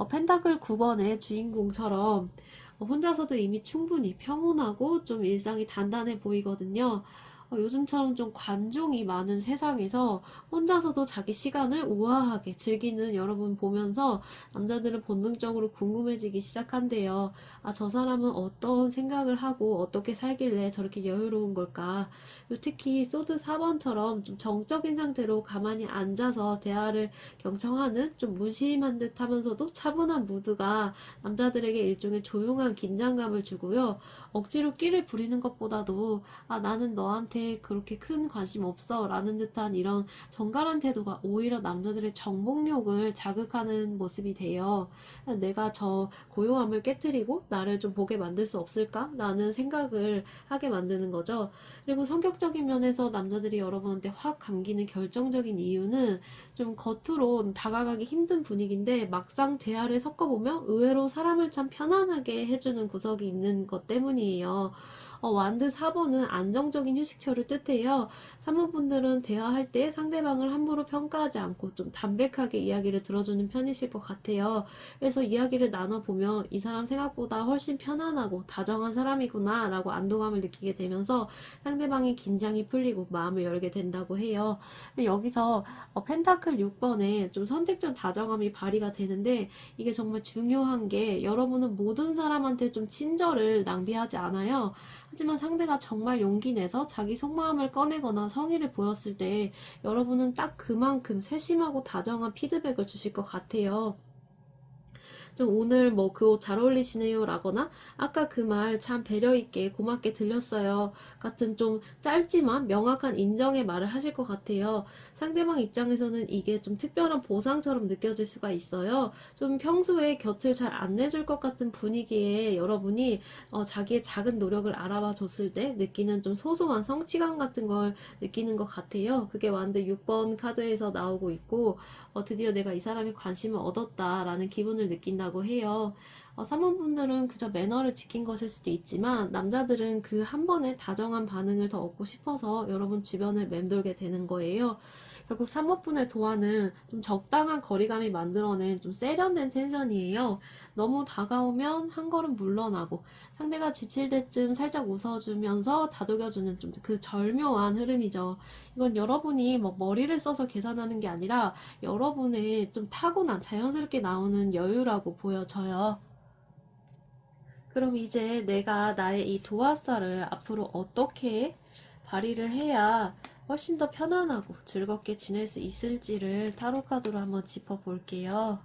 펜타클 9번의 주인공처럼 혼자서도 이미 충분히 평온하고 좀 일상이 단단해 보이거든요. 요즘처럼 좀 관종이 많은 세상에서 혼자서도 자기 시간을 우아하게 즐기는 여러분 보면서 남자들은 본능적으로 궁금해지기 시작한대요. 아, 저 사람은 어떤 생각을 하고 어떻게 살길래 저렇게 여유로운 걸까? 특히 소드 4번처럼 좀 정적인 상태로 가만히 앉아서 대화를 경청하는 좀 무심한 듯 하면서도 차분한 무드가 남자들에게 일종의 조용한 긴장감을 주고요. 억지로 끼를 부리는 것보다도 아, 나는 너한테 그렇게 큰 관심 없어 라는 듯한 이런 정갈한 태도가 오히려 남자들의 정복욕을 자극하는 모습이 돼요. 내가 저 고요함을 깨뜨리고 나를 좀 보게 만들 수 없을까? 라는 생각을 하게 만드는 거죠. 그리고 성격적인 면에서 남자들이 여러분한테 확 감기는 결정적인 이유는 좀 겉으로 다가가기 힘든 분위기인데 막상 대화를 섞어보면 의외로 사람을 참 편안하게 해주는 구석이 있는 것 때문이에요. 완드 4번은 안정적인 휴식처를 뜻해요. 3번 분들은 대화할 때 상대방을 함부로 평가하지 않고 좀 담백하게 이야기를 들어주는 편이실 것 같아요. 그래서 이야기를 나눠보면 이 사람 생각보다 훨씬 편안하고 다정한 사람이구나 라고 안도감을 느끼게 되면서 상대방의 긴장이 풀리고 마음을 열게 된다고 해요. 여기서 펜타클 6번에 좀 선택적 다정함이 발휘가 되는데 이게 정말 중요한 게 여러분은 모든 사람한테 좀 친절을 낭비하지 않아요. 하지만 상대가 정말 용기 내서 자기 속마음을 꺼내거나 성의를 보였을 때 여러분은 딱 그만큼 세심하고 다정한 피드백을 주실 것 같아요. 좀 오늘 뭐 그 옷 잘 어울리시네요 라거나 아까 그 말 참 배려있게 고맙게 들렸어요 같은 좀 짧지만 명확한 인정의 말을 하실 것 같아요. 상대방 입장에서는 이게 좀 특별한 보상처럼 느껴질 수가 있어요. 좀 평소에 곁을 잘 안 내줄 것 같은 분위기에 여러분이 자기의 작은 노력을 알아봐 줬을 때 느끼는 좀 소소한 성취감 같은 걸 느끼는 것 같아요. 그게 완드 6번 카드에서 나오고 있고 드디어 내가 이 사람의 관심을 얻었다라는 기분을 느낀다고 해요. 3번 분들은 그저 매너를 지킨 것일 수도 있지만 남자들은 그 한 번의 다정한 반응을 더 얻고 싶어서 여러분 주변을 맴돌게 되는 거예요. 결국 3번 분의 도화는 좀 적당한 거리감이 만들어낸 좀 세련된 텐션이에요. 너무 다가오면 한 걸음 물러나고 상대가 지칠 때쯤 살짝 웃어주면서 다독여주는 좀 그 절묘한 흐름이죠. 이건 여러분이 뭐 머리를 써서 계산하는 게 아니라 여러분의 좀 타고난 자연스럽게 나오는 여유라고 보여져요. 그럼 이제 내가 나의 이 도화살을 앞으로 어떻게 발휘를 해야 훨씬 더 편안하고 즐겁게 지낼 수 있을지를 타로 카드로 한번 짚어볼게요.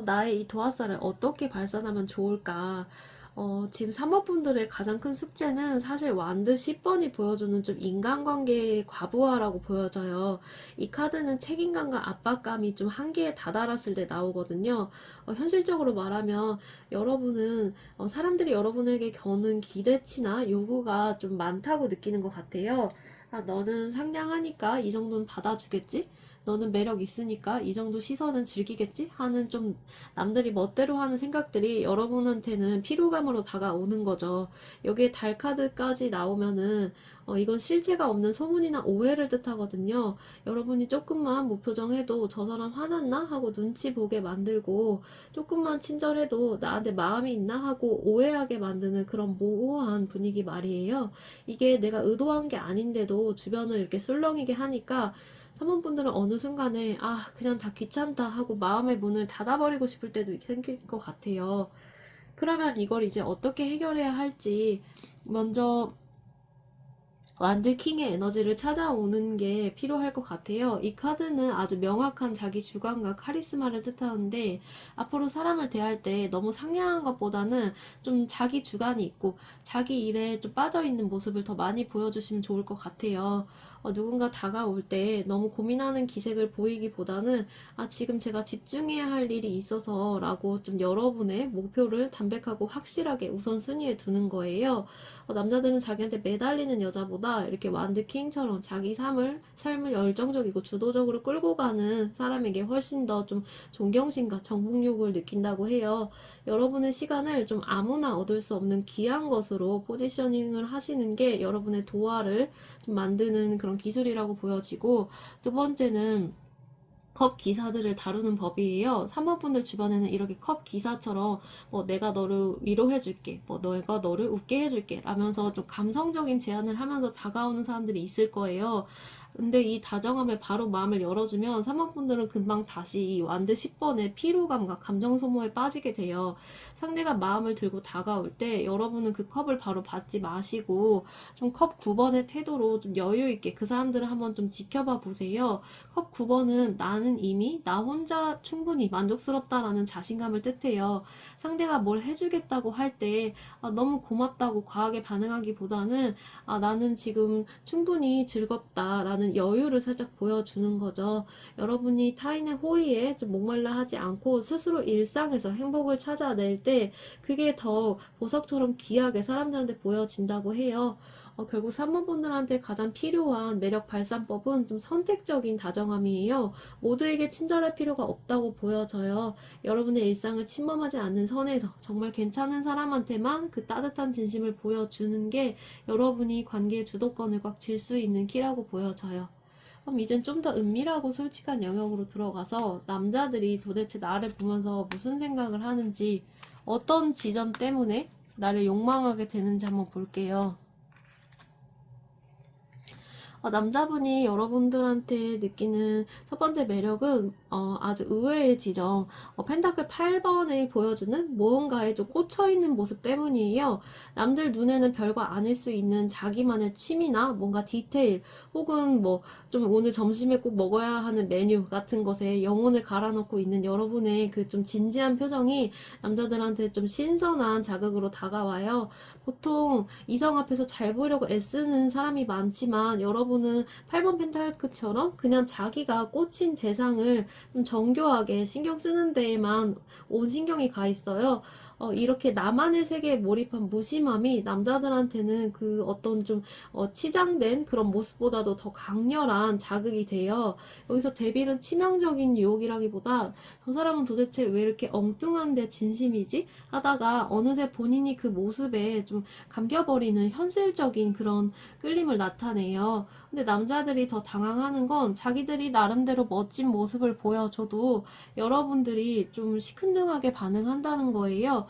나의 이 도화살을 어떻게 발산하면 좋을까? 지금 3번 분들의 가장 큰 숙제는 사실 완드 10번이 보여주는 좀 인간관계의 과부하라고 보여져요. 이 카드는 책임감과 압박감이 좀 한계에 다다랐을 때 나오거든요. 현실적으로 말하면 여러분은 사람들이 여러분에게 거는 기대치나 요구가 좀 많다고 느끼는 것 같아요. 아, 너는 상냥하니까 이 정도는 받아주겠지? 너는 매력 있으니까 이 정도 시선은 즐기겠지? 하는 좀 남들이 멋대로 하는 생각들이 여러분한테는 피로감으로 다가오는 거죠. 여기에 달 카드까지 나오면은 이건 실체가 없는 소문이나 오해를 뜻하거든요. 여러분이 조금만 무표정해도 저 사람 화났나? 하고 눈치 보게 만들고 조금만 친절해도 나한테 마음이 있나? 하고 오해하게 만드는 그런 모호한 분위기 말이에요. 이게 내가 의도한 게 아닌데도 주변을 이렇게 술렁이게 하니까 사모분들은 어느 순간에 아 그냥 다 귀찮다 하고 마음의 문을 닫아버리고 싶을 때도 생길 것 같아요. 그러면 이걸 이제 어떻게 해결해야 할지 먼저 완드킹의 에너지를 찾아오는 게 필요할 것 같아요. 이 카드는 아주 명확한 자기 주관과 카리스마를 뜻하는데 앞으로 사람을 대할 때 너무 상냥한 것보다는 좀 자기 주관이 있고 자기 일에 좀 빠져있는 모습을 더 많이 보여주시면 좋을 것 같아요. 누군가 다가올 때 너무 고민하는 기색을 보이기보다는 아, 지금 제가 집중해야 할 일이 있어서 라고 좀 여러분의 목표를 담백하고 확실하게 우선순위에 두는 거예요. 남자들은 자기한테 매달리는 여자보다 이렇게 완드킹처럼 자기 삶을 열정적이고 주도적으로 끌고 가는 사람에게 훨씬 더 좀 존경심과 정복욕을 느낀다고 해요. 여러분의 시간을 좀 아무나 얻을 수 없는 귀한 것으로 포지셔닝을 하시는 게 여러분의 도화를 좀 만드는 그런 기술이라고 보여지고, 두 번째는 컵 기사들을 다루는 법이에요. 사모분들 주변에는 이렇게 컵 기사처럼 뭐 내가 너를 위로해줄게, 뭐 내가 너를 웃게 해줄게 라면서 좀 감성적인 제안을 하면서 다가오는 사람들이 있을 거예요. 근데 이 다정함에 바로 마음을 열어주면 사모분들은 금방 다시 이 완드 10번의 피로감과 감정 소모에 빠지게 돼요. 상대가 마음을 들고 다가올 때 여러분은 그 컵을 바로 받지 마시고 좀 컵 9번의 태도로 좀 여유 있게 그 사람들을 한번 좀 지켜봐 보세요. 컵 9번은 나는 이미 나 혼자 충분히 만족스럽다라는 자신감을 뜻해요. 상대가 뭘 해주겠다고 할 때 너무 고맙다고 과하게 반응하기보다는 나는 지금 충분히 즐겁다라는 여유를 살짝 보여주는 거죠. 여러분이 타인의 호의에 좀 목말라 하지 않고 스스로 일상에서 행복을 찾아낼 때 그게 더 보석처럼 귀하게 사람들한테 보여진다고 해요. 결국 산모분들한테 가장 필요한 매력 발산법은 좀 선택적인 다정함이에요. 모두에게 친절할 필요가 없다고 보여져요. 여러분의 일상을 침범하지 않는 선에서 정말 괜찮은 사람한테만 그 따뜻한 진심을 보여주는 게 여러분이 관계의 주도권을 꽉 쥘 수 있는 키라고 보여져요. 그럼 이젠 좀 더 은밀하고 솔직한 영역으로 들어가서 남자들이 도대체 나를 보면서 무슨 생각을 하는지, 어떤 지점 때문에 나를 욕망하게 되는지 한번 볼게요. 남자분이 여러분들한테 느끼는 첫 번째 매력은 아주 의외의 지점, 펜타클 8번에 보여주는 무언가에 좀 꽂혀있는 모습 때문이에요. 남들 눈에는 별거 아닐 수 있는 자기만의 취미나 뭔가 디테일, 혹은 뭐 좀 오늘 점심에 꼭 먹어야 하는 메뉴 같은 것에 영혼을 갈아넣고 있는 여러분의 그 좀 진지한 표정이 남자들한테 좀 신선한 자극으로 다가와요. 보통 이성 앞에서 잘 보이려고 애쓰는 사람이 많지만 여러분은 8번 펜타클처럼 그냥 자기가 꽂힌 대상을 좀 정교하게 신경 쓰는 데에만 온 신경이 가 있어요. 이렇게 나만의 세계에 몰입한 무심함이 남자들한테는 그 어떤 좀 치장된 그런 모습보다도 더 강렬한 자극이 돼요. 여기서 데빌은 치명적인 유혹이라기보다 저 사람은 도대체 왜 이렇게 엉뚱한데 진심이지? 하다가 어느새 본인이 그 모습에 좀 감겨버리는 현실적인 그런 끌림을 나타내요. 근데 남자들이 더 당황하는 건 자기들이 나름대로 멋진 모습을 보여줘도 여러분들이 좀 시큰둥하게 반응한다는 거예요.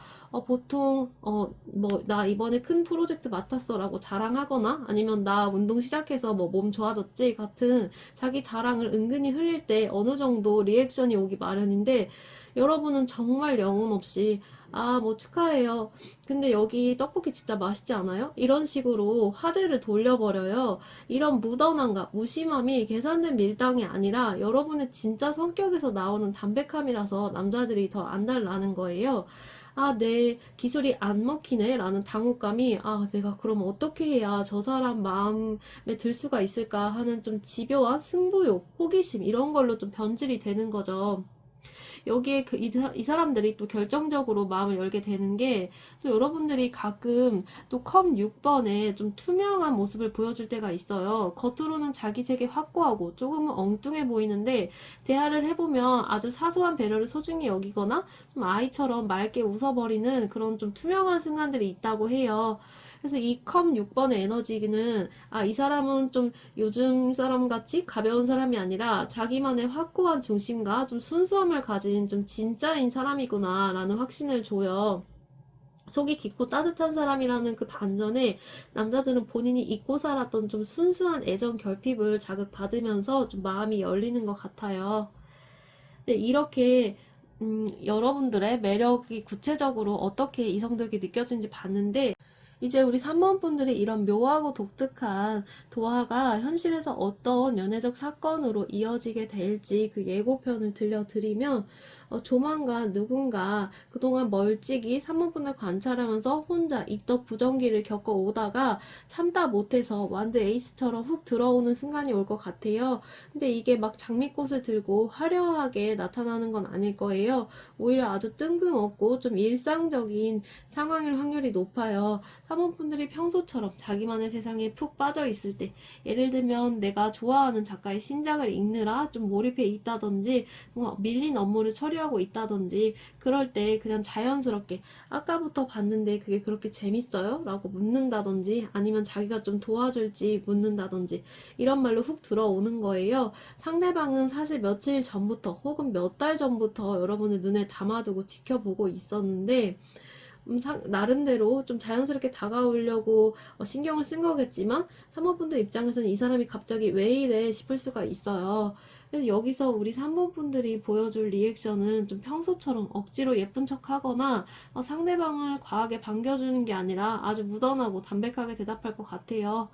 보통 뭐 나 이번에 큰 프로젝트 맡았어 라고 자랑하거나 아니면 나 운동 시작해서 뭐 몸 좋아졌지 같은 자기 자랑을 은근히 흘릴 때 어느 정도 리액션이 오기 마련인데, 여러분은 정말 영혼 없이 뭐 축하해요. 근데 여기 떡볶이 진짜 맛있지 않아요? 이런 식으로 화제를 돌려버려요. 이런 무던함과 무심함이 계산된 밀당이 아니라 여러분의 진짜 성격에서 나오는 담백함이라서 남자들이 더 안달나는 거예요. 내 기술이 안 먹히네 라는 당혹감이 내가 그럼 어떻게 해야 저 사람 마음에 들 수가 있을까 하는 좀 집요한 승부욕, 호기심 이런 걸로 좀 변질이 되는 거죠. 여기에 이 사람들이 또 결정적으로 마음을 열게 되는 게, 또 여러분들이 가끔 또 컵 6번에 좀 투명한 모습을 보여줄 때가 있어요. 겉으로는 자기 세계 확고하고 조금은 엉뚱해 보이는데, 대화를 해보면 아주 사소한 배려를 소중히 여기거나 좀 아이처럼 맑게 웃어버리는 그런 좀 투명한 순간들이 있다고 해요. 그래서 이 컵 6번의 에너지는, 이 사람은 좀 요즘 사람 같이 가벼운 사람이 아니라 자기만의 확고한 중심과 좀 순수함을 가진 좀 진짜인 사람이구나 라는 확신을 줘요. 속이 깊고 따뜻한 사람이라는 그 반전에, 남자들은 본인이 잊고 살았던 좀 순수한 애정 결핍을 자극받으면서 좀 마음이 열리는 것 같아요. 네, 이렇게 여러분들의 매력이 구체적으로 어떻게 이성들에게 느껴지는지 봤는데, 이제 우리 3번 분들이 이런 묘하고 독특한 도화가 현실에서 어떤 연애적 사건으로 이어지게 될지 그 예고편을 들려드리면, 조만간 누군가 그동안 멀찍이 3번 분을 관찰하면서 혼자 입덕 부정기를 겪어오다가 참다 못해서 완드 에이스처럼 훅 들어오는 순간이 올 것 같아요. 근데 이게 막 장미꽃을 들고 화려하게 나타나는 건 아닐 거예요. 오히려 아주 뜬금없고 좀 일상적인 상황일 확률이 높아요. 사모분들이 평소처럼 자기만의 세상에 푹 빠져 있을 때, 예를 들면 내가 좋아하는 작가의 신작을 읽느라 좀 몰입해 있다든지, 밀린 업무를 처리하고 있다든지, 그럴 때 그냥 자연스럽게 아까부터 봤는데 그게 그렇게 재밌어요? 라고 묻는다든지, 아니면 자기가 좀 도와줄지 묻는다든지, 이런 말로 훅 들어오는 거예요. 상대방은 사실 며칠 전부터 혹은 몇 달 전부터 여러분을 눈에 담아두고 지켜보고 있었는데, 나름대로 좀 자연스럽게 다가오려고 신경을 쓴 거겠지만, 사모분들 입장에서는 이 사람이 갑자기 왜 이래 싶을 수가 있어요. 그래서 여기서 우리 3번 분들이 보여줄 리액션은 좀 평소처럼 억지로 예쁜 척 하거나 상대방을 과하게 반겨주는 게 아니라 아주 무던하고 담백하게 대답할 것 같아요.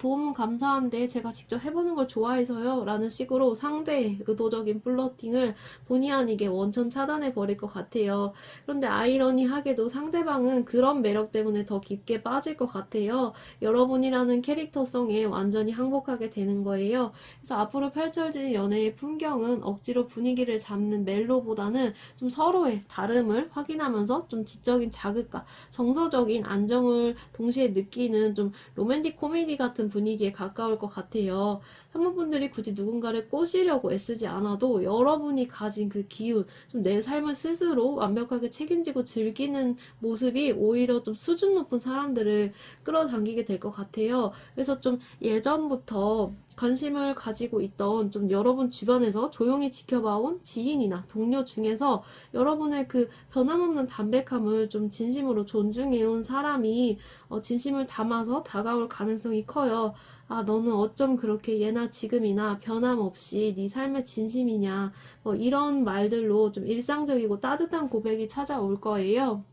도움은 감사한데 제가 직접 해보는 걸 좋아해서요 라는 식으로 상대의 의도적인 플러팅을 본의 아니게 원천 차단해 버릴 것 같아요. 그런데 아이러니하게도 상대방은 그런 매력 때문에 더 깊게 빠질 것 같아요. 여러분이라는 캐릭터성에 완전히 항복하게 되는 거예요. 그래서 앞으로 펼쳐질 연애의 풍경은 억지로 분위기를 잡는 멜로보다는 좀 서로의 다름을 확인하면서 좀 지적인 자극과 정서적인 안정을 동시에 느끼는 좀 로맨틱 코미디 같은 분위기에 가까울 것 같아요. 사모분들이 굳이 누군가를 꼬시려고 애쓰지 않아도 여러분이 가진 그 기운, 좀 내 삶을 스스로 완벽하게 책임지고 즐기는 모습이 오히려 좀 수준 높은 사람들을 끌어당기게 될 것 같아요. 그래서 좀 예전부터 관심을 가지고 있던, 좀 여러분 주변에서 조용히 지켜봐온 지인이나 동료 중에서 여러분의 그 변함없는 담백함을 좀 진심으로 존중해온 사람이 진심을 담아서 다가올 가능성이 커요. 너는 어쩜 그렇게 예나 지금이나 변함없이 네 삶의 진심이냐, 이런 말들로 좀 일상적이고 따뜻한 고백이 찾아올 거예요.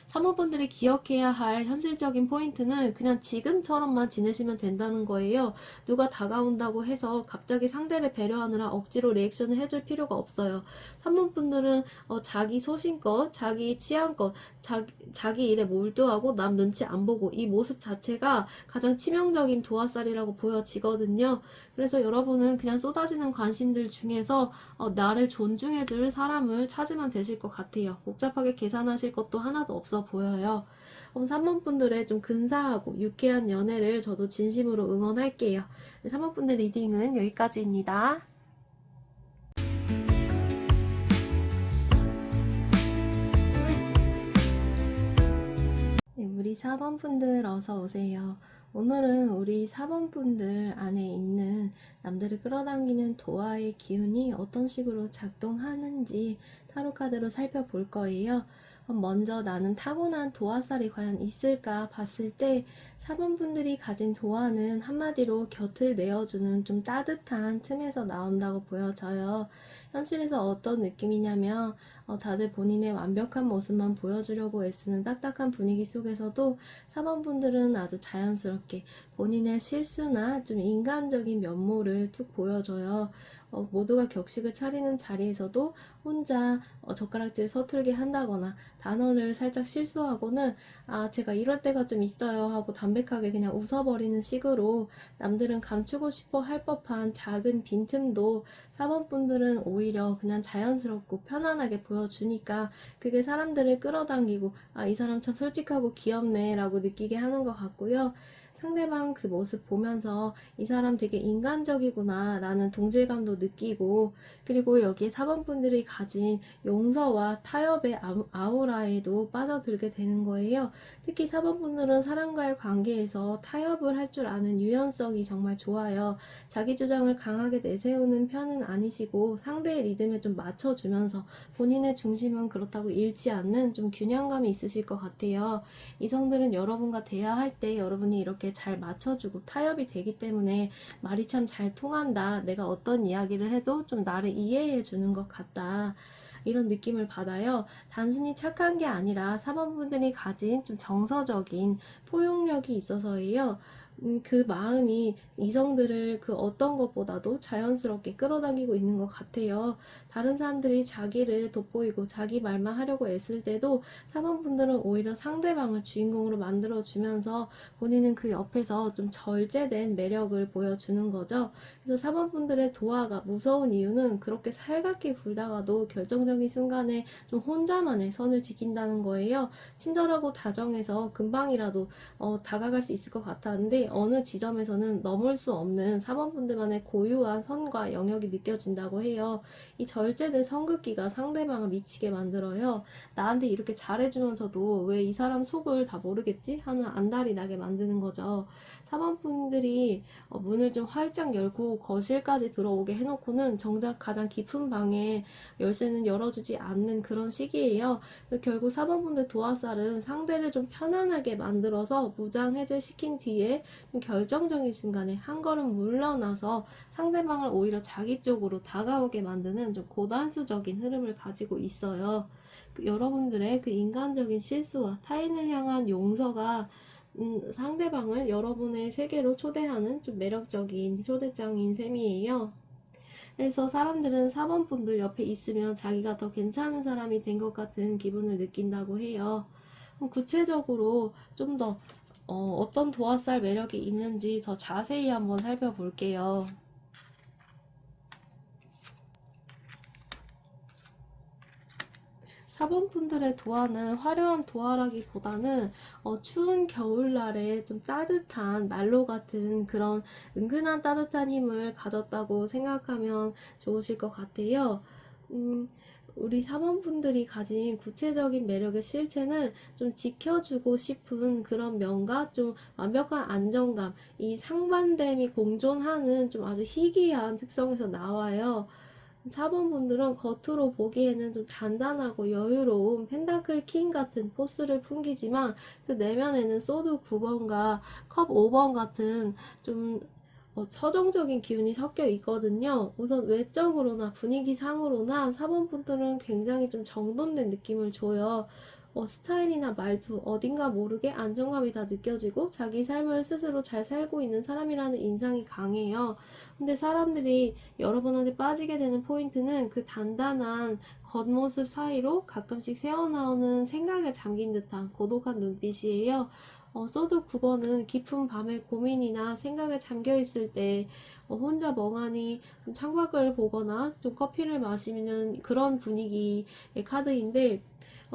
사모분들이 기억해야 할 현실적인 포인트는 그냥 지금처럼만 지내시면 된다는 거예요. 누가 다가온다고 해서 갑자기 상대를 배려하느라 억지로 리액션을 해줄 필요가 없어요. 사모분들은 자기 소신껏, 자기 취향껏, 자기 일에 몰두하고 남 눈치 안 보고, 이 모습 자체가 가장 치명적인 도화살이라고 보여지거든요. 그래서 여러분은 그냥 쏟아지는 관심들 중에서 나를 존중해줄 사람을 찾으면 되실 것 같아요. 복잡하게 계산하실 것도 하나도 없어 보여요. 3번 분들의 좀 근사하고 유쾌한 연애를 저도 진심으로 응원할게요. 3번 분들 리딩은 여기까지입니다. 네, 우리 4번 분들 어서 오세요. 오늘은 우리 4번 분들 안에 있는 남들을 끌어당기는 도화의 기운이 어떤 식으로 작동하는지 타로 카드로 살펴볼 거예요. 먼저 나는 타고난 도화살이 과연 있을까 봤을 때 4번 분들이 가진 도화는 한마디로 곁을 내어주는 좀 따뜻한 틈에서 나온다고 보여져요. 현실에서 어떤 느낌이냐면 다들 본인의 완벽한 모습만 보여주려고 애쓰는 딱딱한 분위기 속에서도 4번 분들은 아주 자연스럽게 본인의 실수나 좀 인간적인 면모를 툭 보여줘요. 모두가 격식을 차리는 자리에서도 혼자 젓가락질 서툴게 한다거나 단어를 살짝 실수하고는 제가 이럴 때가 좀 있어요 하고 담백하게 그냥 웃어버리는 식으로 남들은 감추고 싶어 할 법한 작은 빈틈도 4번 분들은 오히려 그냥 자연스럽고 편안하게 보여주니까 그게 사람들을 끌어당기고 이 사람 참 솔직하고 귀엽네 라고 느끼게 하는 것 같고요. 상대방 그 모습 보면서 이 사람 되게 인간적이구나 라는 동질감도 느끼고, 그리고 여기에 4번 분들이 가진 용서와 타협의 아우라에도 빠져들게 되는 거예요. 특히 4번 분들은 사람과의 관계에서 타협을 할 줄 아는 유연성이 정말 좋아요. 자기 주장을 강하게 내세우는 편은 아니시고 상대의 리듬에 좀 맞춰주면서 본인의 중심은 그렇다고 잃지 않는 좀 균형감이 있으실 것 같아요. 이성들은 여러분과 대화할 때 여러분이 이렇게 잘 맞춰주고 타협이 되기 때문에 말이 참 잘 통한다. 내가 어떤 이야기를 해도 좀 나를 이해해 주는 것 같다. 이런 느낌을 받아요. 단순히 착한 게 아니라 4번분들이 가진 좀 정서적인 포용력이 있어서예요. 그 마음이 이성들을 그 어떤 것보다도 자연스럽게 끌어당기고 있는 것 같아요. 다른 사람들이 자기를 돋보이고 자기 말만 하려고 애쓸 때도 4번분들은 오히려 상대방을 주인공으로 만들어주면서 본인은 그 옆에서 좀 절제된 매력을 보여주는 거죠. 그래서 4번분들의 도화가 무서운 이유는 그렇게 살갑게 굴다가도 결정적인 순간에 좀 혼자만의 선을 지킨다는 거예요. 친절하고 다정해서 금방이라도 다가갈 수 있을 것 같았는데 어느 지점에서는 넘을 수 없는 4번분들만의 고유한 선과 영역이 느껴진다고 해요. 이 절제된 성급기가 상대방을 미치게 만들어요. 나한테 이렇게 잘해주면서도 왜 이 사람 속을 다 모르겠지? 하는 안달이 나게 만드는 거죠. 4번분들이 문을 좀 활짝 열고 거실까지 들어오게 해놓고는 정작 가장 깊은 방에 열쇠는 열어주지 않는 그런 시기예요. 결국 4번분들 도화살은 상대를 좀 편안하게 만들어서 무장 해제시킨 뒤에 좀 결정적인 순간에 한 걸음 물러나서 상대방을 오히려 자기 쪽으로 다가오게 만드는 좀 고단수적인 흐름을 가지고 있어요. 여러분들의 그 인간적인 실수와 타인을 향한 용서가 상대방을 여러분의 세계로 초대하는 좀 매력적인 초대장인 셈이에요. 그래서 사람들은 4번 분들 옆에 있으면 자기가 더 괜찮은 사람이 된 것 같은 기분을 느낀다고 해요. 구체적으로 좀 더 어떤 도화살 매력이 있는지 더 자세히 한번 살펴볼게요. 4번 분들의 도화는 화려한 도화라기보다는 추운 겨울날에 좀 따뜻한 난로 같은 그런 은근한 따뜻한 힘을 가졌다고 생각하면 좋으실 것 같아요. 우리 4번 분들이 가진 구체적인 매력의 실체는 좀 지켜주고 싶은 그런 면과 좀 완벽한 안정감, 이 상반됨이 공존하는 좀 아주 희귀한 특성에서 나와요. 4번 분들은 겉으로 보기에는 좀 단단하고 여유로운 펜다클 킹 같은 포스를 풍기지만 그 내면에는 소드 9번과 컵 5번 같은 좀 서정적인 기운이 섞여 있거든요. 우선 외적으로나 분위기상으로나 4번 분들은 굉장히 좀 정돈된 느낌을 줘요. 스타일이나 말투 어딘가 모르게 안정감이 다 느껴지고 자기 삶을 스스로 잘 살고 있는 사람이라는 인상이 강해요. 근데 사람들이 여러분한테 빠지게 되는 포인트는 그 단단한 겉모습 사이로 가끔씩 새어나오는 생각에 잠긴 듯한 고독한 눈빛이에요. 소드 9번은 깊은 밤에 고민이나 생각에 잠겨있을 때 혼자 멍하니 창밖을 보거나 좀 커피를 마시는 그런 분위기의 카드인데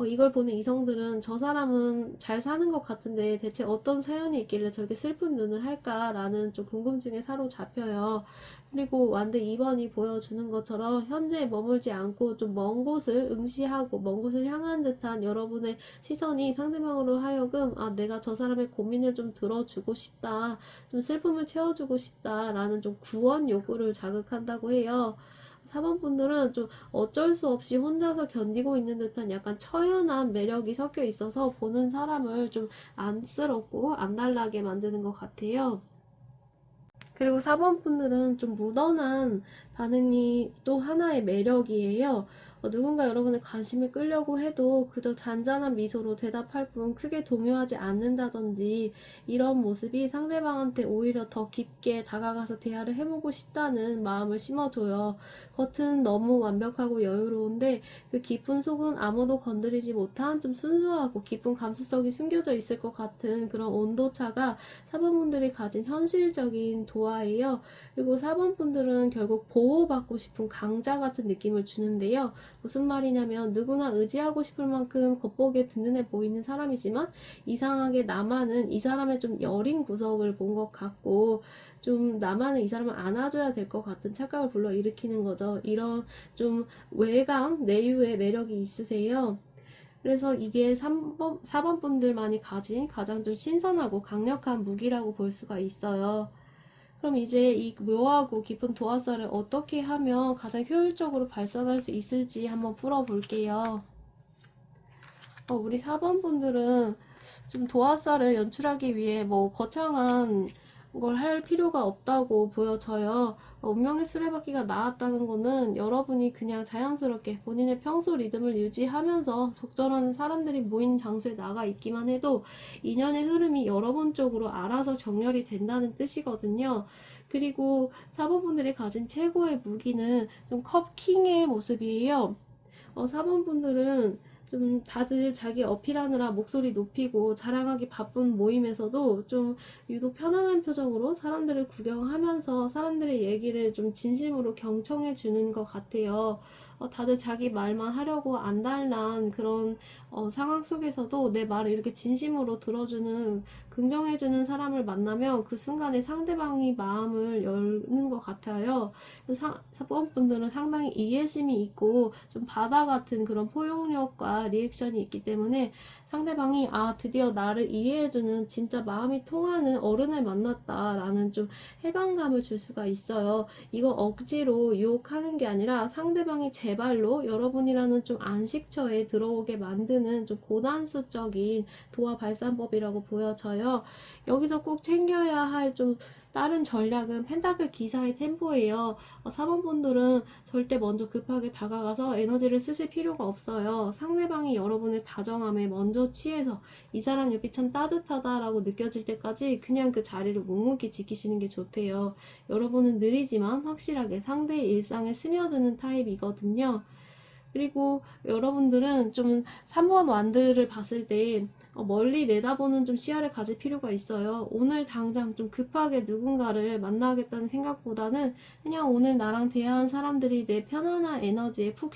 이걸 보는 이성들은 저 사람은 잘 사는 것 같은데 대체 어떤 사연이 있길래 저렇게 슬픈 눈을 할까라는 좀 궁금증에 사로잡혀요. 그리고 완드 2번이 보여주는 것처럼 현재에 머물지 않고 좀 먼 곳을 응시하고 먼 곳을 향한 듯한 여러분의 시선이 상대방으로 하여금 내가 저 사람의 고민을 좀 들어주고 싶다, 좀 슬픔을 채워주고 싶다라는 좀 구원 요구를 자극한다고 해요. 4번 분들은 좀 어쩔 수 없이 혼자서 견디고 있는 듯한 약간 처연한 매력이 섞여 있어서 보는 사람을 좀 안쓰럽고 안달나게 만드는 것 같아요. 그리고 4번 분들은 좀 무던한 반응이 또 하나의 매력이에요. 누군가 여러분의 관심을 끌려고 해도 그저 잔잔한 미소로 대답할 뿐 크게 동요하지 않는다든지 이런 모습이 상대방한테 오히려 더 깊게 다가가서 대화를 해보고 싶다는 마음을 심어줘요. 겉은 너무 완벽하고 여유로운데 그 깊은 속은 아무도 건드리지 못한 좀 순수하고 깊은 감수성이 숨겨져 있을 것 같은 그런 온도차가 4번분들이 가진 현실적인 도화예요. 그리고 4번분들은 결국 보호받고 싶은 강자 같은 느낌을 주는데요. 무슨 말이냐면 누구나 의지하고 싶을 만큼 겉보기에 든든해 보이는 사람이지만 이상하게 나만은 이 사람의 좀 여린 구석을 본 것 같고 좀 나만은 이 사람을 안아줘야 될 것 같은 착각을 불러일으키는 거죠. 이런 좀 외강, 내유의 매력이 있으세요. 그래서 이게 4번 분들만이 가진 가장 좀 신선하고 강력한 무기라고 볼 수가 있어요. 그럼 이제 이 묘하고 깊은 도화살을 어떻게 하면 가장 효율적으로 발산할 수 있을지 한번 풀어볼게요. 우리 4번 분들은 좀 도화살을 연출하기 위해 뭐 거창한 걸 할 필요가 없다고 보여져요. 운명의 수레바퀴가 나왔다는 거는 여러분이 그냥 자연스럽게 본인의 평소 리듬을 유지하면서 적절한 사람들이 모인 장소에 나가 있기만 해도 인연의 흐름이 여러분 쪽으로 알아서 정렬이 된다는 뜻이거든요. 그리고 4번분들이 가진 최고의 무기는 좀 컵킹의 모습이에요. 4번분들은 좀 다들 자기 어필하느라 목소리 높이고 자랑하기 바쁜 모임에서도 좀 유독 편안한 표정으로 사람들을 구경하면서 사람들의 얘기를 좀 진심으로 경청해 주는 것 같아요. 다들 자기 말만 하려고 안달난 그런 상황 속에서도 내 말을 이렇게 진심으로 들어주는 긍정해주는 사람을 만나면 그 순간에 상대방이 마음을 여는 것 같아요. 4번분들은 상당히 이해심이 있고 좀 바다 같은 그런 포용력과 리액션이 있기 때문에 상대방이 드디어 나를 이해해주는 진짜 마음이 통하는 어른을 만났다라는 좀 해방감을 줄 수가 있어요. 이거 억지로 유혹하는 게 아니라 상대방이 제발로 여러분이라는 좀 안식처에 들어오게 만드는 좀 고단수적인 도화 발산법이라고 보여져요. 여기서 꼭 챙겨야 할 좀 다른 전략은 펜타클 기사의 템포예요. 4번분들은 절대 먼저 급하게 다가가서 에너지를 쓰실 필요가 없어요. 상대방이 여러분의 다정함에 먼저 취해서 이 사람 옆이 참 따뜻하다라고 느껴질 때까지 그냥 그 자리를 묵묵히 지키시는 게 좋대요. 여러분은 느리지만 확실하게 상대의 일상에 스며드는 타입이거든요. 그리고 여러분들은 좀 3번 완들을 봤을 때 멀리 내다보는 좀 시야를 가질 필요가 있어요. 오늘 당장 좀 급하게 누군가를 만나겠다는 생각보다는 그냥 오늘 나랑 대화한 사람들이 내 편안한 에너지에 푹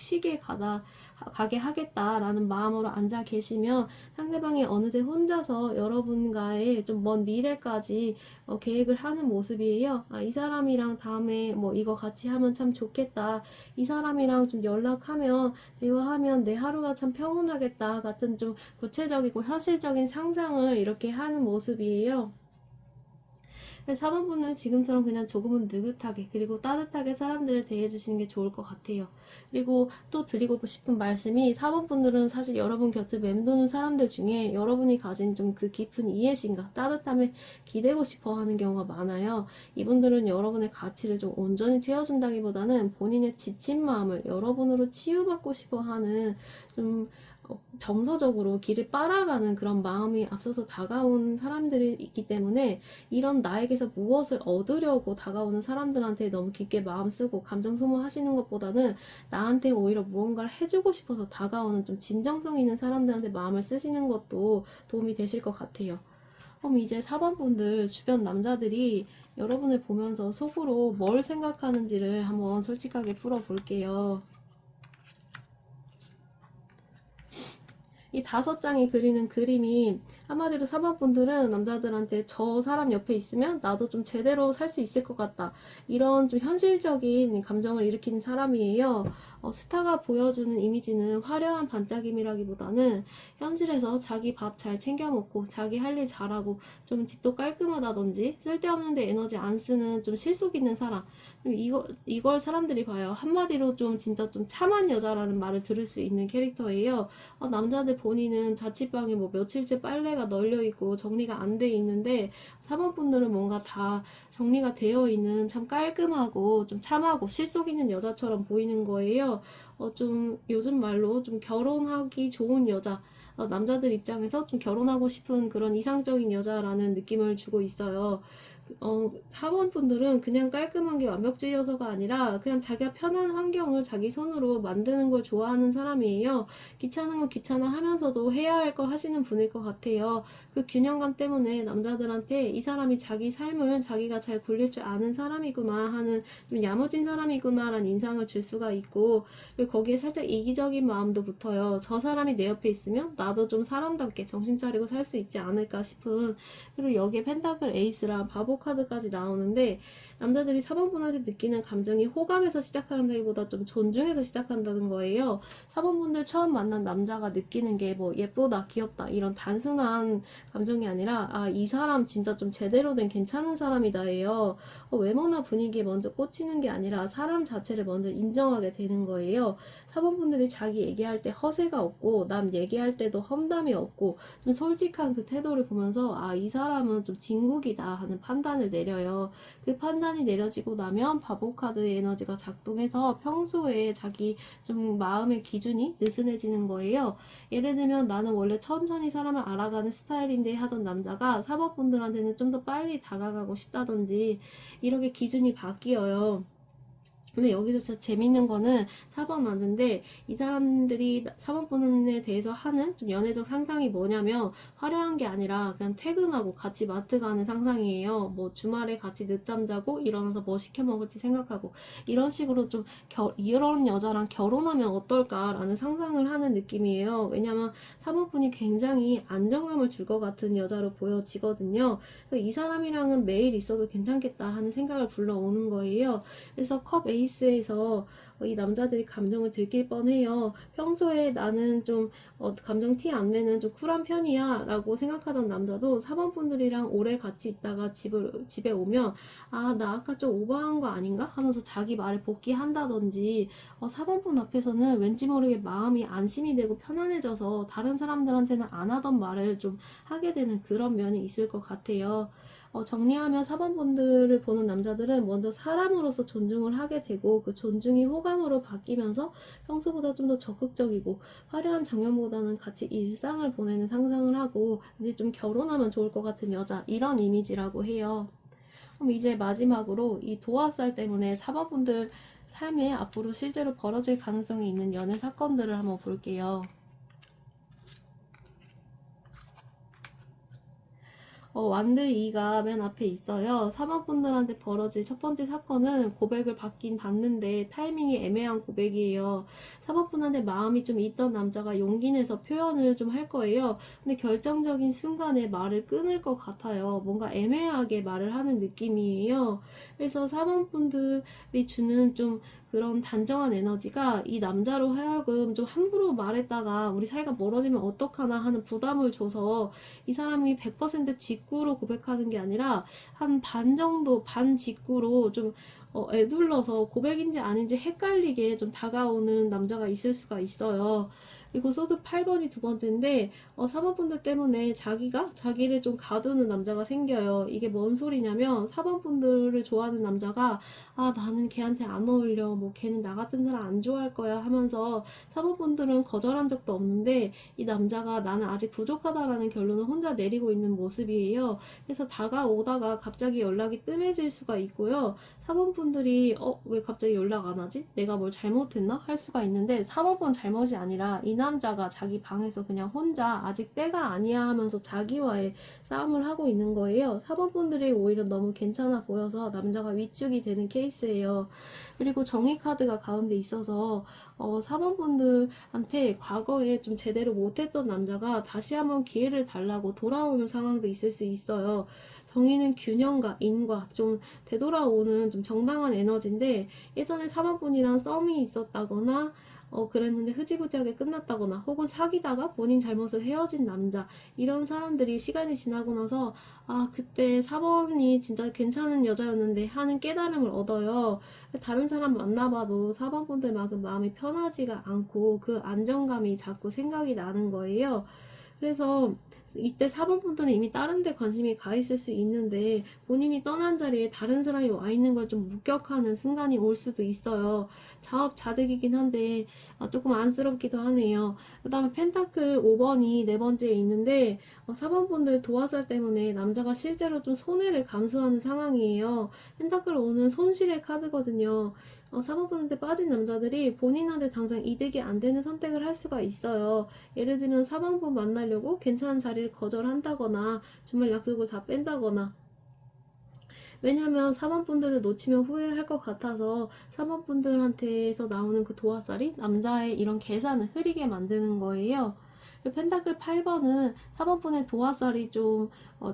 가게 하겠다라는 마음으로 앉아 계시면 상대방이 어느새 혼자서 여러분과의 좀 먼 미래까지 계획을 하는 모습이에요. 이 사람이랑 다음에 뭐 이거 같이 하면 참 좋겠다. 이 사람이랑 좀 연락하면 대화하면 내 하루가 참 평온하겠다 같은 좀 구체적이고 현실적인 상상을 이렇게 하는 모습이에요. 4번분은 지금처럼 그냥 조금은 느긋하게 그리고 따뜻하게 사람들을 대해주시는 게 좋을 것 같아요. 그리고 또 드리고 싶은 말씀이 4번분들은 사실 여러분 곁을 맴도는 사람들 중에 여러분이 가진 좀 그 깊은 이해심과 따뜻함에 기대고 싶어 하는 경우가 많아요. 이분들은 여러분의 가치를 좀 온전히 채워준다기보다는 본인의 지친 마음을 여러분으로 치유받고 싶어 하는 좀 정서적으로 길을 빨아가는 그런 마음이 앞서서 다가온 사람들이 있기 때문에 이런 나에게서 무엇을 얻으려고 다가오는 사람들한테 너무 깊게 마음 쓰고 감정 소모하시는 것보다는 나한테 오히려 무언가를 해주고 싶어서 다가오는 좀 진정성 있는 사람들한테 마음을 쓰시는 것도 도움이 되실 것 같아요. 그럼 이제 4번분들 주변 남자들이 여러분을 보면서 속으로 뭘 생각하는지를 한번 솔직하게 풀어볼게요. 이 5장이 그리는 그림이 한마디로 4번분들은 남자들한테 저 사람 옆에 있으면 나도 좀 제대로 살 수 있을 것 같다. 이런 좀 현실적인 감정을 일으키는 사람이에요. 스타가 보여주는 이미지는 화려한 반짝임이라기보다는 현실에서 자기 밥 잘 챙겨 먹고 자기 할 일 잘하고 좀 집도 깔끔하다든지 쓸데없는데 에너지 안 쓰는 좀 실속 있는 사람. 이걸 사람들이 봐요. 한마디로 좀 진짜 좀 참한 여자라는 말을 들을 수 있는 캐릭터예요. 남자들 본인은 자취방에 뭐 며칠째 빨래가 널려 있고 정리가 안 돼 있는데 4번 분들은 뭔가 다 정리가 되어 있는 참 깔끔하고 좀 참하고 실속 있는 여자처럼 보이는 거예요. 좀 요즘 말로 좀 결혼하기 좋은 여자, 남자들 입장에서 좀 결혼하고 싶은 그런 이상적인 여자라는 느낌을 주고 있어요. 4번 분들은 그냥 깔끔한 게 완벽주의여서가 아니라 그냥 자기가 편한 환경을 자기 손으로 만드는 걸 좋아하는 사람이에요. 귀찮은 건 귀찮아 하면서도 해야 할 거 하시는 분일 것 같아요. 그 균형감 때문에 남자들한테 이 사람이 자기 삶을 자기가 잘 굴릴 줄 아는 사람이구나 하는, 좀 야무진 사람이구나 라는 인상을 줄 수가 있고, 그리고 거기에 살짝 이기적인 마음도 붙어요. 저 사람이 내 옆에 있으면 나도 좀 사람답게 정신 차리고 살 수 있지 않을까 싶은. 그리고 여기에 펜타클 에이스랑 바보 카드까지 나오는데, 남자들이 4번분한테 느끼는 감정이 호감에서 시작한다기보다 좀 존중해서 시작한다는 거예요. 4번분들 처음 만난 남자가 느끼는 게 뭐 예쁘다, 귀엽다 이런 단순한 감정이 아니라, 아, 이 사람 진짜 좀 제대로 된 괜찮은 사람이다예요. 외모나 분위기에 먼저 꽂히는 게 아니라 사람 자체를 먼저 인정하게 되는 거예요. 4번분들이 자기 얘기할 때 허세가 없고 남 얘기할 때도 험담이 없고 좀 솔직한 그 태도를 보면서, 아, 이 사람은 좀 진국이다 하는 판단을 내려요. 그 판단이 내려지고 나면 바보 카드의 에너지가 작동해서 평소에 자기 좀 마음의 기준이 느슨해지는 거예요. 예를 들면 나는 원래 천천히 사람을 알아가는 스타일인데 하던 남자가 4번분들한테는 좀 더 빨리 다가가고 싶다든지 이렇게 기준이 바뀌어요. 근데 여기서 진짜 재밌는 거는 4번 왔는데, 이 사람들이 4번분에 대해서 하는 좀 연애적 상상이 뭐냐면 화려한 게 아니라 그냥 퇴근하고 같이 마트 가는 상상이에요. 뭐 주말에 같이 늦잠 자고 일어나서 뭐 시켜 먹을지 생각하고 이런 식으로 좀 이런 여자랑 결혼하면 어떨까라는 상상을 하는 느낌이에요. 왜냐면 4번분이 굉장히 안정감을 줄 것 같은 여자로 보여지거든요. 이 사람이랑은 매일 있어도 괜찮겠다 하는 생각을 불러오는 거예요. 그래서 컵 에이스에서 이 남자들이 감정을 들킬 뻔해요. 평소에 나는 좀 감정 티 안 내는 좀 쿨한 편이야 라고 생각하던 남자도 4번 분들이랑 오래 같이 있다가 집에 오면, 아, 나 아까 좀 오버한 거 아닌가 하면서 자기 말을 복귀한다든지, 4번 분 앞에서는 왠지 모르게 마음이 안심이 되고 편안해져서 다른 사람들한테는 안 하던 말을 좀 하게 되는 그런 면이 있을 것 같아요. 정리하면 4번분들을 보는 남자들은 먼저 사람으로서 존중을 하게 되고, 그 존중이 호감으로 바뀌면서 평소보다 좀 더 적극적이고 화려한 장면보다는 같이 일상을 보내는 상상을 하고, 이제 좀 결혼하면 좋을 것 같은 여자, 이런 이미지라고 해요. 그럼 이제 마지막으로 이 도화살 때문에 4번분들 삶에 앞으로 실제로 벌어질 가능성이 있는 연애 사건들을 한번 볼게요. 완드 2가 맨 앞에 있어요. 4번분들한테 벌어질 첫 번째 사건은 고백을 받긴 받는데 타이밍이 애매한 고백이에요. 4번분한테 마음이 좀 있던 남자가 용기 내서 표현을 좀 할 거예요. 근데 결정적인 순간에 말을 끊을 것 같아요. 뭔가 애매하게 말을 하는 느낌이에요. 그래서 4번분들이 주는 좀 그런 단정한 에너지가 이 남자로 하여금 좀 함부로 말했다가 우리 사이가 멀어지면 어떡하나 하는 부담을 줘서 이 사람이 100% 직구로 고백하는 게 아니라 한 반 정도, 반 직구로 좀 애둘러서 고백인지 아닌지 헷갈리게 좀 다가오는 남자가 있을 수가 있어요. 그리고 소드 8번이 두 번째인데, 4번분들 때문에 자기를 좀 가두는 남자가 생겨요. 이게 뭔 소리냐면 4번분들을 좋아하는 남자가, 아, 나는 걔한테 안 어울려, 뭐 걔는 나 같은 사람 안 좋아할 거야 하면서 4번분들은 거절한 적도 없는데 이 남자가 나는 아직 부족하다라는 결론을 혼자 내리고 있는 모습이에요. 그래서 다가오다가 갑자기 연락이 뜸해질 수가 있고요. 4번분들이 왜 갑자기 연락 안 하지? 내가 뭘 잘못했나? 할 수가 있는데 4번분 잘못이 아니라 이 남자가 자기 방에서 그냥 혼자 아직 때가 아니야 하면서 자기와의 싸움을 하고 있는 거예요. 4번분들이 오히려 너무 괜찮아 보여서 남자가 위축이 되는 케이스예요. 그리고 정의 카드가 가운데 있어서 4번분들한테 과거에 좀 제대로 못했던 남자가 다시 한번 기회를 달라고 돌아오는 상황도 있을 수 있어요. 정의는 균형과 인과 좀 되돌아오는 좀 정당한 에너지인데, 예전에 4번분이랑 썸이 있었다거나 그랬는데 흐지부지하게 끝났다거나 혹은 사귀다가 본인 잘못을 헤어진 남자, 이런 사람들이 시간이 지나고 나서 아, 그때 4번이 진짜 괜찮은 여자였는데 하는 깨달음을 얻어요. 다른 사람 만나봐도 4번 분들만큼 마음이 편하지가 않고 그 안정감이 자꾸 생각이 나는 거예요. 그래서 이때 4번 분들은 이미 다른 데 관심이 가 있을 수 있는데 본인이 떠난 자리에 다른 사람이 와 있는 걸 좀 목격하는 순간이 올 수도 있어요. 자업자득이긴 한데 조금 안쓰럽기도 하네요. 그 다음에 펜타클 5번이 네 번째에 있는데 4번 분들 도화살 때문에 남자가 실제로 좀 손해를 감수하는 상황이에요. 펜타클 5는 손실의 카드거든요. 4번 분한테 빠진 남자들이 본인한테 당장 이득이 안 되는 선택을 할 수가 있어요. 예를 들면 4번분 만나려고 괜찮은 자리를 거절한다거나 주말 약속을 다 뺀다거나, 왜냐면 4번분들을 놓치면 후회할 것 같아서 4번분들한테서 나오는 그 도화살이 남자의 이런 계산을 흐리게 만드는 거예요. 펜타클 8번은 4번분의 도화살이 좀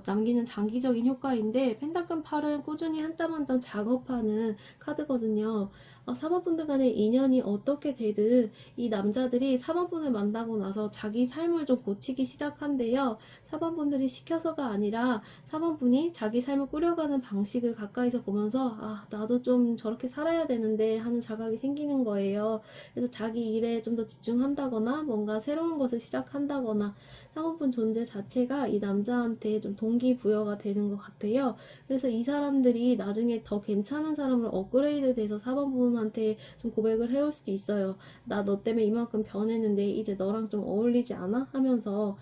남기는 장기적인 효과인데, 펜타클 8은 꾸준히 한 땀 한 땀 작업하는 카드거든요. 4번분들 간의 인연이 어떻게 되든 이 남자들이 4번분을 만나고 나서 자기 삶을 좀 고치기 시작한대요. 4번분들이 시켜서가 아니라 4번분이 자기 삶을 꾸려가는 방식을 가까이서 보면서 아, 나도 좀 저렇게 살아야 되는데 하는 자각이 생기는 거예요. 그래서 자기 일에 좀 더 집중한다거나 뭔가 새로운 것을 시작한다거나, 4번분 존재 자체가 이 남자한테 좀 동기부여가 되는 것 같아요. 그래서 이 사람들이 나중에 더 괜찮은 사람으로 업그레이드 돼서 4번분한테 좀 고백을 해올 수도 있어요. 나 너 때문에 이만큼 변했는데 이제 너랑 좀 어울리지 않아? 하면서.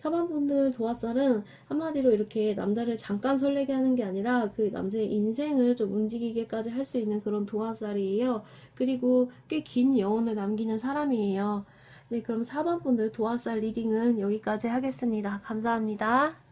4번분들 도화살은 한마디로 이렇게 남자를 잠깐 설레게 하는 게 아니라 그 남자의 인생을 좀 움직이게까지 할 수 있는 그런 도화살이에요. 그리고 꽤 긴 여운을 남기는 사람이에요. 네, 그럼 4번분들 도화살 리딩은 여기까지 하겠습니다. 감사합니다.